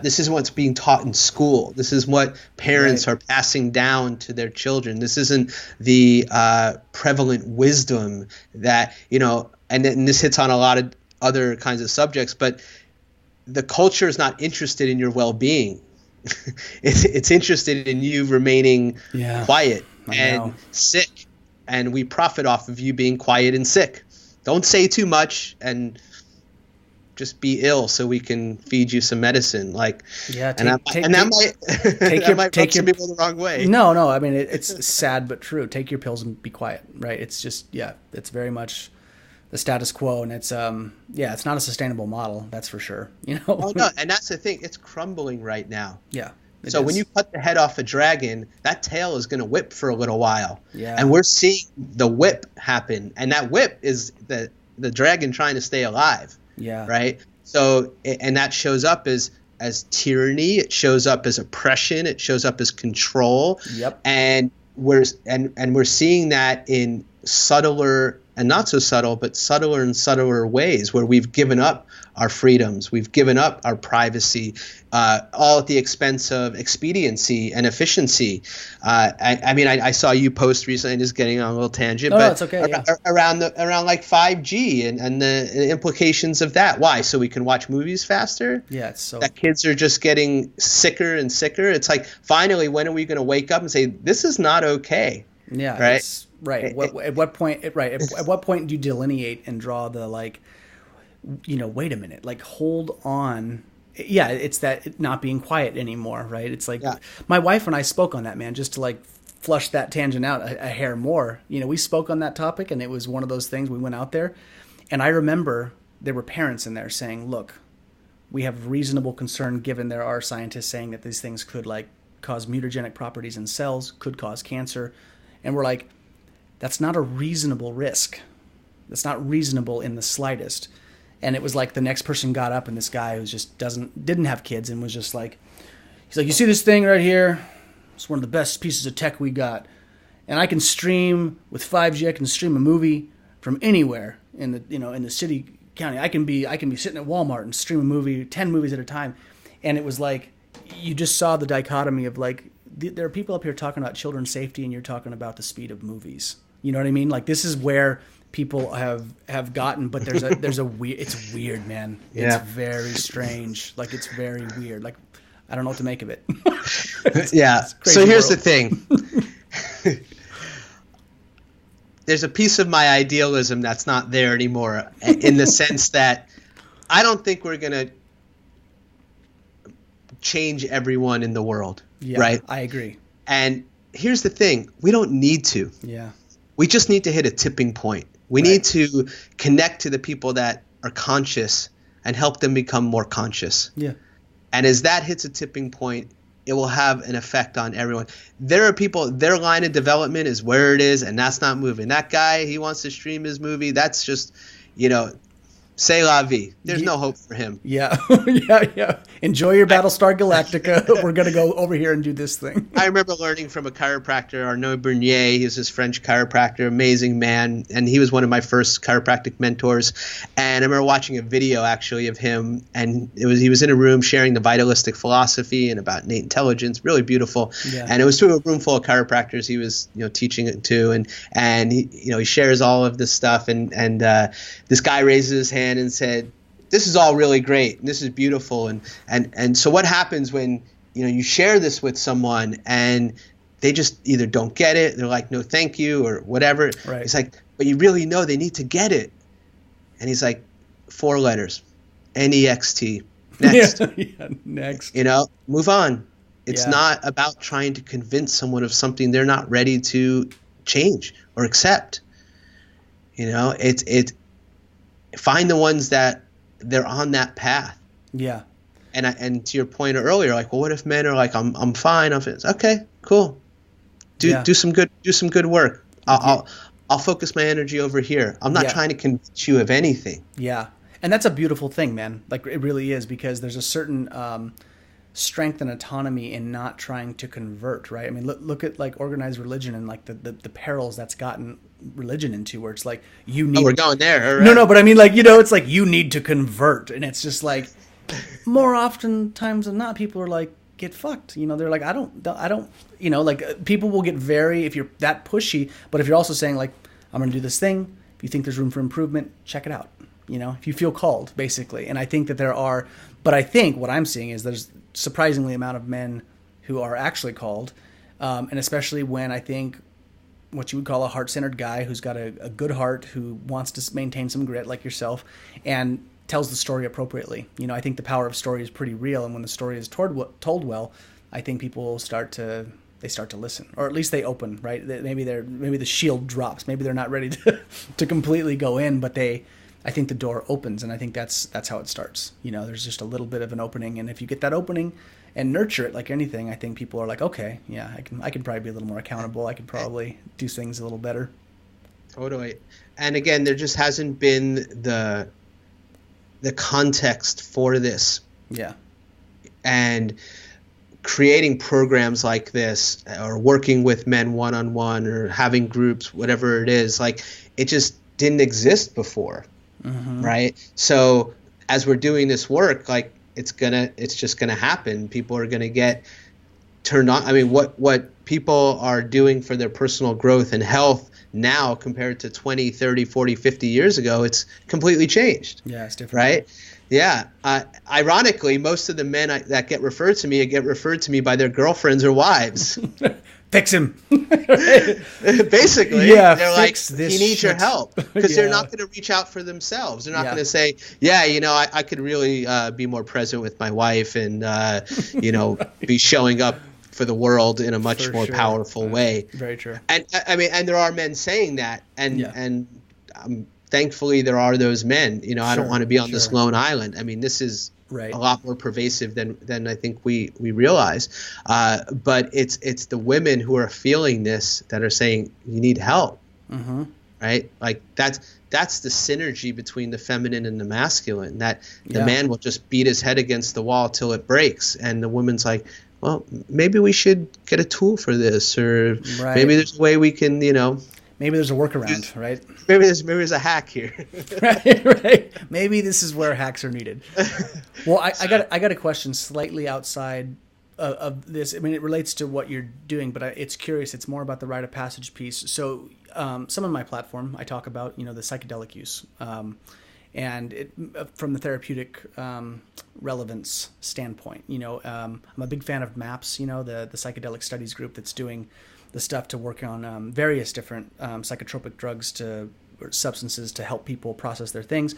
this isn't what's being taught in school. This is what parents are passing down to their children. This isn't the prevalent wisdom that, and this hits on a lot of other kinds of subjects, but the culture is not interested in your well-being. It's interested in you remaining quiet and sick, and we profit off of you being quiet and sick. Don't say too much and just be ill so we can feed you some medicine. Like, that might rub some people the wrong way. No. I mean, it's sad but true. Take your pills and be quiet. Right? It's just it's very much the status quo, and it's it's not a sustainable model. That's for sure. Oh no, and that's the thing. It's crumbling right now. Yeah. So when you cut the head off a dragon, that tail is going to whip for a little while. Yeah. And we're seeing the whip happen. And that whip is the dragon trying to stay alive. Yeah. Right? So, and that shows up as tyranny. It shows up as oppression. It shows up as control. Yep. And we're seeing that in subtler and not so subtle, but subtler and subtler ways, where we've given up our freedoms, we've given up our privacy, all at the expense of expediency and efficiency. I saw you post recently, just getting on a little tangent, but it's okay, around like 5G and the implications of that. Why? So we can watch movies faster? Yeah, it's so that kids are just getting sicker and sicker. It's like, finally, when are we going to wake up and say, this is not okay? Yeah, right. Right. At what point? Right. At what point do you delineate and draw the wait a minute, hold on. Yeah, it's that not being quiet anymore, right? It's like my wife and I spoke on that, man, just to flush that tangent out a hair more. We spoke on that topic, and it was one of those things. We went out there, and I remember there were parents in there saying, "Look, we have reasonable concern given there are scientists saying that these things could cause mutagenic properties in cells, could cause cancer," and we're like, that's not a reasonable risk. That's not reasonable in the slightest. And it was like the next person got up, and this guy who just didn't have kids and was just like, he's like, you see this thing right here? It's one of the best pieces of tech we got. And I can stream with 5G, I can stream a movie from anywhere in the city, county. I can be sitting at Walmart and stream a movie, 10 movies at a time. And it was like, you just saw the dichotomy of there are people up here talking about children's safety, and you're talking about the speed of movies. You know what I mean? This is where people have gotten, but there's a weird, it's weird, man. It's very strange. It's very weird. I don't know what to make of it. So here's the thing. there's a piece of my idealism that's not there anymore, in the sense that I don't think we're going to change everyone in the world. Yeah, right? I agree. And here's the thing. We don't need to. Yeah. We just need to hit a tipping point. We need to connect to the people that are conscious and help them become more conscious. Yeah. And as that hits a tipping point, it will have an effect on everyone. There are people, their line of development is where it is, and that's not moving. That guy, he wants to stream his movie. That's just, c'est la vie. There's no hope for him. Yeah. Yeah. Enjoy your Battlestar Galactica. We're going to go over here and do this thing. I remember learning from a chiropractor, Arnaud Bernier. He was this French chiropractor, amazing man. And he was one of my first chiropractic mentors. And I remember watching a video actually of him. And he was in a room sharing the vitalistic philosophy and about innate intelligence. Really beautiful. Yeah. And it was to a room full of chiropractors he was teaching it to. And he shares all of this stuff. And this guy raises his hand and said, "This is all really great. And this is beautiful." And so what happens when you share this with someone and they just either don't get it, they're like, "No, thank you," or whatever. Right. It's like, but you really know they need to get it. And he's like, 4 letters, NEXT, next. Yeah, next. Move on. It's not about trying to convince someone of something they're not ready to change or accept. It's find the ones that they're on that path. Yeah. And to your point earlier, like, well, what if men are like, I'm fine. Okay, cool. Do some good work. I'll focus my energy over here. I'm not trying to convince you of anything. Yeah. And that's a beautiful thing, man. Like, it really is, because there's a certain strength and autonomy in not trying to convert, right? I mean, look at like organized religion and like the perils that's gotten religion into, where it's like you need. Oh, we're going there. Right. No, but I mean, like, it's like you need to convert, and it's just like more often times than not, people are like, get fucked. They're like, I don't. Like, people will get very, if you're that pushy, but if you're also saying like, I'm going to do this thing. If you think there's room for improvement, check it out. If you feel called, basically. And I think that there are, but I think what I'm seeing is there's surprisingly amount of men who are actually called, and especially when I think what you would call a heart-centered guy who's got a good heart, who wants to maintain some grit like yourself and tells the story appropriately. I think the power of story is pretty real, and when the story is told well, I think people start to listen, or at least they open, right? Maybe the shield drops, maybe they're not ready to completely go in, but I think the door opens, and I think that's how it starts. There's just a little bit of an opening, and if you get that opening and nurture it like anything, I think people are like, okay, yeah, I can probably be a little more accountable. I can probably do things a little better. Totally. And again, there just hasn't been the context for this. Yeah. And creating programs like this, or working with men one-on-one, or having groups, whatever it is, like, it just didn't exist before. Mm-hmm. Right. So as we're doing this work, like, it's just gonna happen. People are gonna get turned on. I mean, what people are doing for their personal growth and health now compared to 20, 30, 40, 50 years ago, it's completely changed. Yeah, it's different. Right. Yeah. Ironically, most of the men that get referred to me by their girlfriends or wives. Fix him. Basically, yeah, they're like, he needs your help, because they're not going to reach out for themselves. They're not going to say, I could really be more present with my wife and, be showing up for the world in a much more powerful way. Very true. And I mean, and there are men saying that, and thankfully there are those men. I don't want to be on this lone island. I mean, this is a lot more pervasive than I think we realize. But it's the women who are feeling this that are saying, you need help. Mm-hmm. Right? Like, that's the synergy between the feminine and the masculine, that the man will just beat his head against the wall till it breaks, and the woman's like, well, maybe we should get a tool for this, or maybe there's a way we can, maybe there's a workaround, right? Maybe there's a hack here. right. Maybe this is where hacks are needed. Well, I got a question slightly outside of this. I mean, it relates to what you're doing, but it's curious. It's more about the rite of passage piece. So, some of my platform, I talk about, the psychedelic use, and it, from the therapeutic relevance standpoint. I'm a big fan of MAPS, the psychedelic studies group that's doing the stuff to work on various different psychotropic drugs or substances to help people process their things.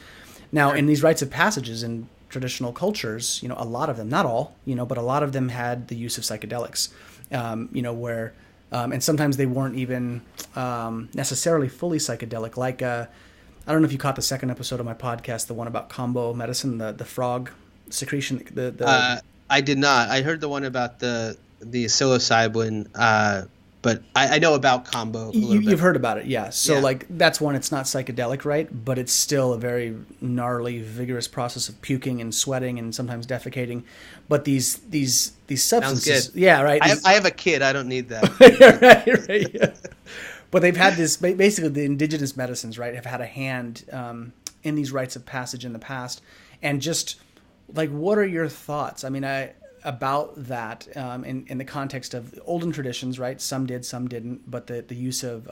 Now, in these rites of passages in traditional cultures, a lot of them, not all, but a lot of them had the use of psychedelics, where, and sometimes they weren't even necessarily fully psychedelic. Like, I don't know if you caught the second episode of my podcast, the one about combo medicine, the frog secretion. I did not. I heard the one about the psilocybin, but I know about combo a little bit. You've heard about it, yeah. So like that's one, it's not psychedelic, right? But it's still a very gnarly, vigorous process of puking and sweating and sometimes defecating. But these substances, sounds good. Yeah, right. I have a kid. I don't need that. right. Yeah. But they've had this, basically the indigenous medicines, right, have had a hand in these rites of passage in the past. And just like, what are your thoughts? I mean, about that in the context of olden traditions, right? Some did, some didn't, but the use of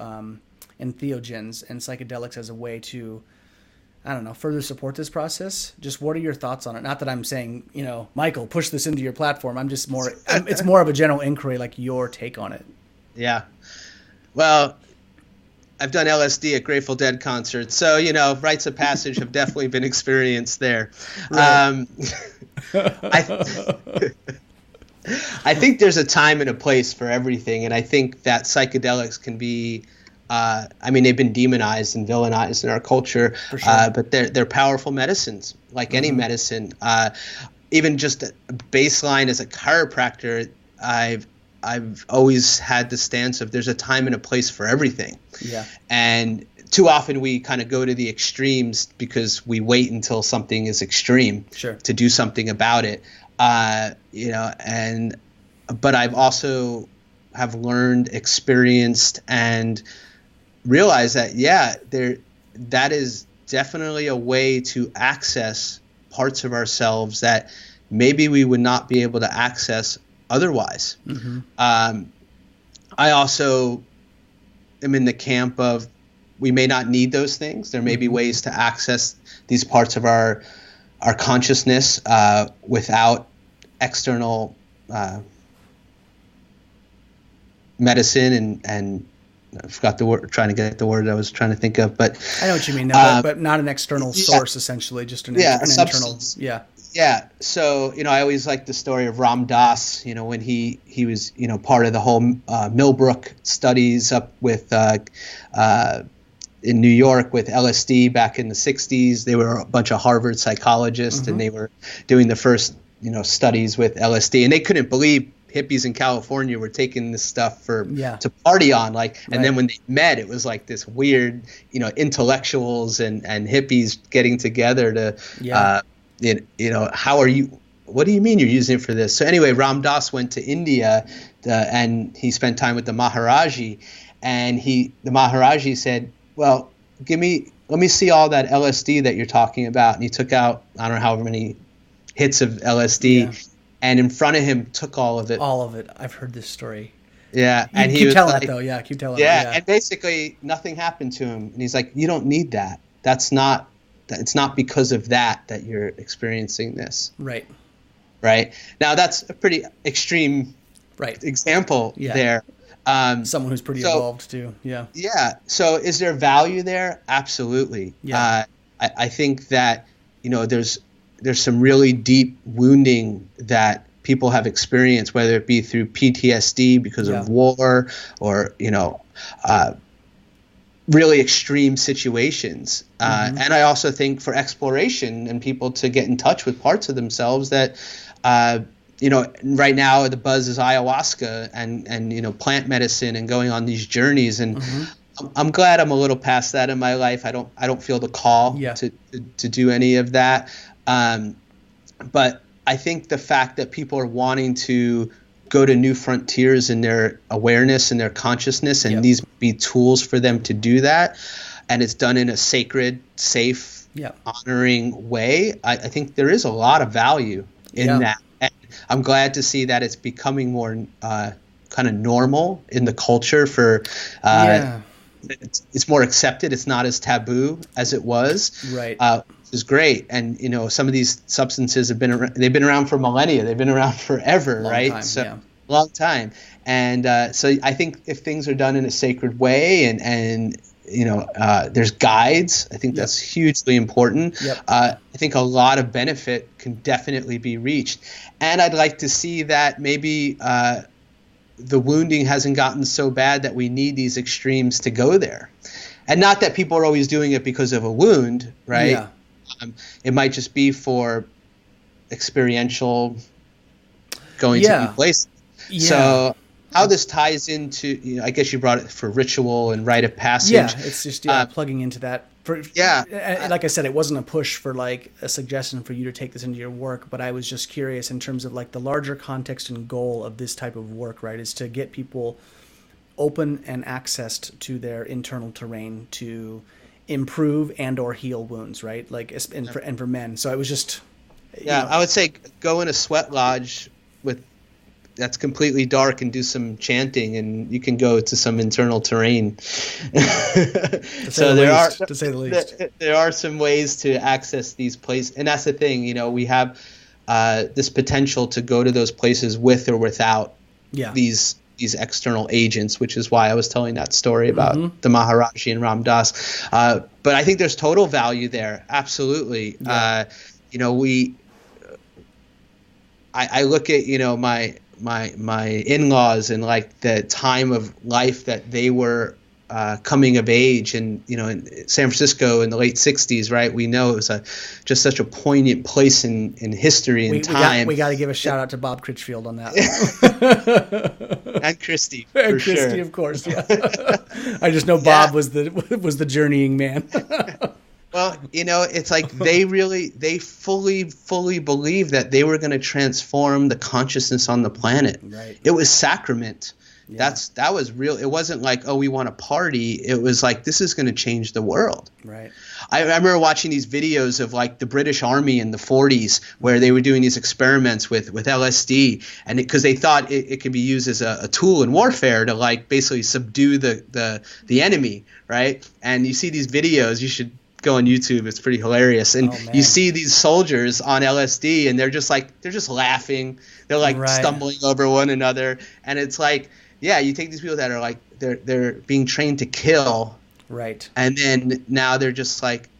entheogens and psychedelics as a way to, I don't know, further support this process. Just what are your thoughts on it? Not that I'm saying, Michael, push this into your platform. I'm just it's more of a general inquiry, like your take on it. Yeah. Well, I've done LSD at Grateful Dead concerts, so rites of passage have definitely been experienced there. Right. I think there's a time and a place for everything, and I think that psychedelics can be, they've been demonized and villainized in our culture, for sure. But they're powerful medicines, like any medicine. Even just a baseline as a chiropractor, I've always had the stance of there's a time and a place for everything. Yeah. And too often we kind of go to the extremes because we wait until something is extreme to do something about it. But I've also have learned, experienced, and realized that, that is definitely a way to access parts of ourselves that maybe we would not be able to access otherwise. I also am in the camp of we may not need those things. There may be ways to access these parts of our consciousness without external medicine and I forgot the word, trying to get the word I was trying to think of, but I know what you mean. No, but not an external source, essentially, just an internal. Yeah. Yeah. So, I always like the story of Ram Dass, when he was, part of the whole Millbrook studies up with in New York with LSD back in the 60s. They were a bunch of Harvard psychologists and they were doing the first, studies with LSD, and they couldn't believe hippies in California were taking this stuff to party on, and then when they met, it was like this weird, intellectuals and hippies getting together to, what do you mean you're using it for this? So anyway, Ram Dass went to India and he spent time with the Maharaji, and the Maharaji said, well, let me see all that LSD that you're talking about. And he took out, I don't know however many hits of LSD, and in front of him took all of it. All of it. I've heard this story. Yeah. And he was telling it though. Yeah. Keep telling it. Yeah. And basically nothing happened to him. And he's like, you don't need that. It's not because of that you're experiencing this. Right. Right. Now that's a pretty extreme example there. Someone who's pretty evolved too. Yeah. Yeah. So is there value there? Absolutely. Yeah. I think that, there's some really deep wounding that people have experienced, whether it be through PTSD because of war or, really extreme situations. And I also think for exploration and people to get in touch with parts of themselves that, right now the buzz is ayahuasca and plant medicine and going on these journeys. And I'm glad I'm a little past that in my life. I don't feel the call to do any of that. But I think the fact that people are wanting to go to new frontiers in their awareness and their consciousness, and these be tools for them to do that, and it's done in a sacred, safe, honoring way, I think there is a lot of value in that. And I'm glad to see that it's becoming more kind of normal in the culture for it's more accepted. It's not as taboo as it was. Right. Is great. And some of these substances they've been around for millennia. They've been around forever, right? Time, so long time. And so I think if things are done in a sacred way and there's guides, I think that's hugely important. I think a lot of benefit can definitely be reached. And I'd like to see that maybe the wounding hasn't gotten so bad that we need these extremes to go there. And not that people are always doing it because of a wound, right? Yeah. It might just be for experiential going to new places. Yeah. So how this ties into, I guess you brought it for ritual and rite of passage. Yeah, it's just plugging into that. Like I said, it wasn't a push for like a suggestion for you to take this into your work, but I was just curious in terms of like the larger context and goal of this type of work, right, is to get people open and accessed to their internal terrain to improve and or heal wounds, right? Like, and for men. So it was just... I would say go in a sweat lodge that's completely dark and do some chanting, and you can go to some internal terrain. So to say the least, there are some ways to access these places, and that's the thing. We have this potential to go to those places with or without these external agents, which is why I was telling that story about the Maharaji and Ram Dass. But I think there's total value there. Absolutely. Yeah. I look at my in-laws and like the time of life that they were coming of age, and in San Francisco in the late 60s, right? We know it was just such a poignant place in history and time. We got to give a shout out to Bob Critchfield on that. And Christy, and Christy, sure. Of course. Yeah. I just know Bob was the journeying man. Well, it's like they fully believed that they were going to transform the consciousness on the planet. Right. It was sacrament. Yeah. That was real. It wasn't like, oh, we want to party. It was like, this is going to change the world. Right. I remember watching these videos of like the British Army in the 40s where they were doing these experiments with LSD, and because they thought it could be used as a tool in warfare to like basically subdue the enemy, right? And you see these videos, you should go on YouTube. It's pretty hilarious. And you see these soldiers on LSD, and they're just laughing. They're like stumbling over one another. And it's like, you take these people that are like, they're being trained to kill. Right. And then now they're just like,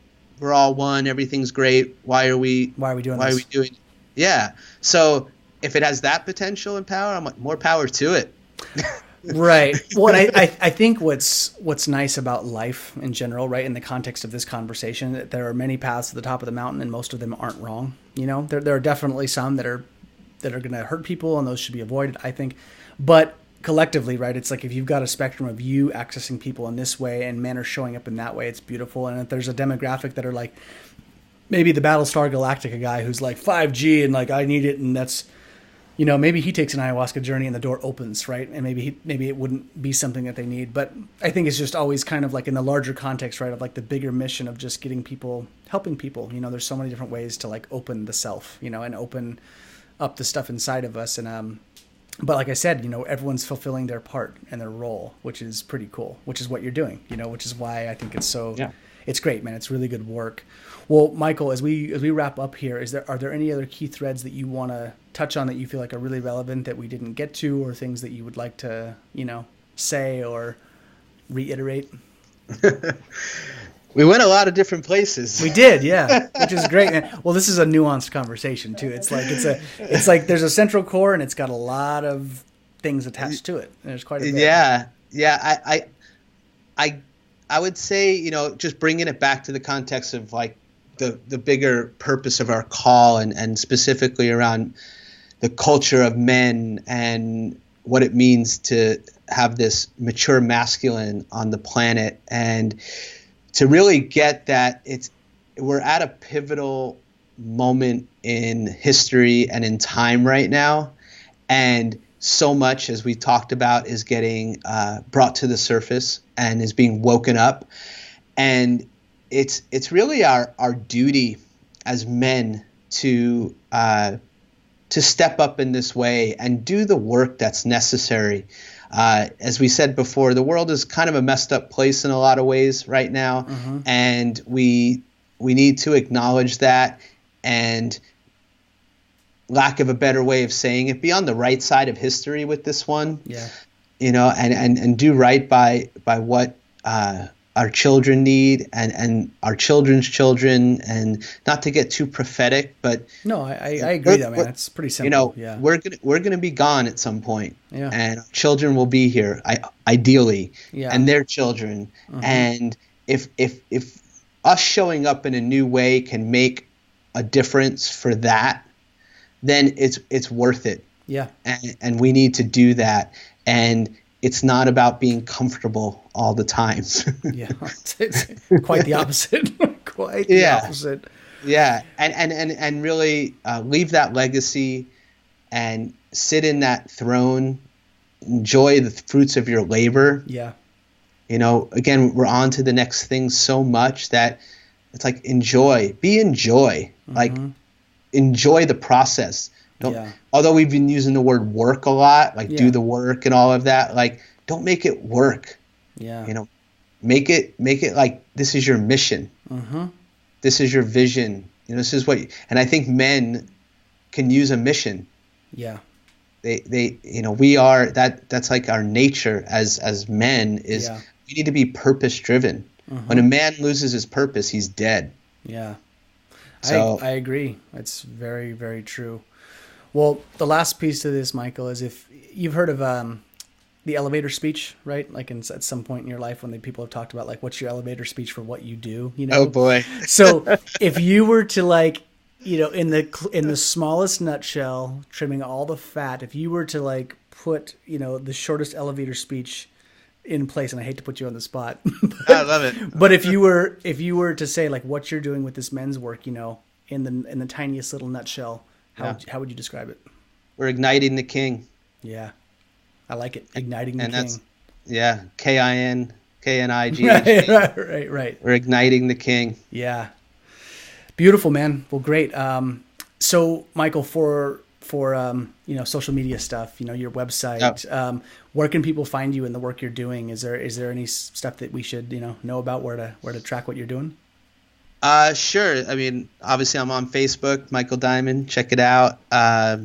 we're all one. Everything's great. Why are we doing this? Why are we doing it? Yeah. So if it has that potential and power, I'm like, more power to it. Right. Well, I think what's nice about life in general, right, in the context of this conversation, that there are many paths to the top of the mountain, and most of them aren't wrong. There are definitely some that are going to hurt people, and those should be avoided, I think. But collectively, right, it's like if you've got a spectrum of you accessing people in this way and men are showing up in that way, it's beautiful. And if there's a demographic that are like maybe the Battlestar Galactica guy who's like 5G and like I need it, and that's maybe he takes an ayahuasca journey and the door opens, right? And maybe it wouldn't be something that they need. But I think it's just always kind of like in the larger context, right, of like the bigger mission of just getting people, helping people. There's so many different ways to like open the self, and open up the stuff inside of us. And but like I said, everyone's fulfilling their part and their role, which is pretty cool, which is what you're doing, which is why I think it's so, it's great, man. It's really good work. Well, Michael, as we wrap up here, are there any other key threads that you want to touch on that you feel like are really relevant that we didn't get to, or things that you would like to, say or reiterate? We went a lot of different places. We did, yeah, which is great. Well, this is a nuanced conversation too. It's like there's a central core, and it's got a lot of things attached to it. There's quite a bit. Yeah. I would say, just bringing it back to the context of like the bigger purpose of our call, and specifically around the culture of men and what it means to have this mature masculine on the planet, and to really get that we're at a pivotal moment in history and in time right now, and so much, as we talked about, is getting brought to the surface and is being woken up, and it's really our duty as men to step up in this way and do the work that's necessary. As we said before, the world is kind of a messed up place in a lot of ways right now, and we need to acknowledge that and lack of a better way of saying it, be on the right side of history with this one. Yeah. You know, and do right by what our children need and our children's children, and not to get too prophetic, but no, I agree though, man. It's pretty simple. You know, yeah. we're gonna be gone at some point, yeah. and our children will be here, ideally, yeah. and their children. Mm-hmm. And if us showing up in a new way can make a difference for that, then it's worth it. Yeah. And we need to do that. And it's not about being comfortable all the time. yeah. It's quite the opposite. Quite the opposite. Yeah. And really leave that legacy and sit in that throne, enjoy the fruits of your labor. Yeah. You know, again, we're on to the next thing so much that it's like be in joy, mm-hmm. like enjoy the process. Although we've been using the word work a lot, like do the work and all of that, like don't make it work. Yeah. You know, make it like this is your mission. Mm-hmm. This is your vision. You know, this is and I think men can use a mission. Yeah. They you know, we are that's like our nature as men is we need to be purpose driven. Mm-hmm. When a man loses his purpose, he's dead. Yeah. So I agree. It's very, very true. Well, the last piece to this, Michael, is if you've heard of the elevator speech, right? Like at some point in your life when people have talked about like, what's your elevator speech for what you do? You know? Oh boy. So if you were to like, you know, in the smallest nutshell, trimming all the fat, if you were to like put, you know, the shortest elevator speech in place, and I hate to put you on the spot, I love it. But if you were to say like what you're doing with this men's work, you know, in the tiniest little nutshell, how would you describe it? We're igniting the king. Yeah. I like it. Igniting the king. That's, KIN, KNIG. Right. We're igniting the king. Yeah. Beautiful, man. Well, great. So Michael, for you know, social media stuff, you know, your website, where can people find you in the work you're doing? Is there any stuff that we should, you know about where to track what you're doing? Sure. I mean, obviously I'm on Facebook, Michael Diamond. Check it out. I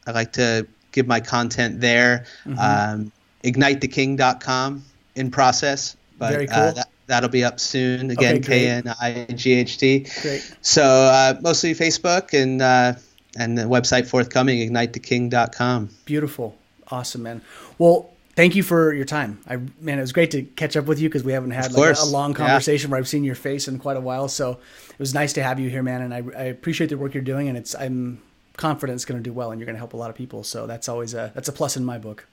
like to give my content there. Mm-hmm. Ignitetheking.com in process, but very cool. That'll be up soon. Again, okay, KNIGHT. Great. So mostly Facebook and the website forthcoming, ignitetheking.com. Beautiful. Awesome, man. Well, thank you for your time. It was great to catch up with you because we haven't had like a long conversation where I've seen your face in quite a while. So it was nice to have you here, man. And I appreciate the work you're doing, and I'm confident it's going to do well and you're going to help a lot of people. So that's always that's a plus in my book.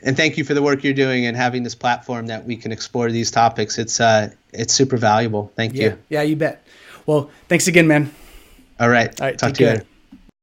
And thank you for the work you're doing and having this platform that we can explore these topics. It's super valuable. Thank you. Yeah, you bet. Well, thanks again, man. All right. Talk to you later.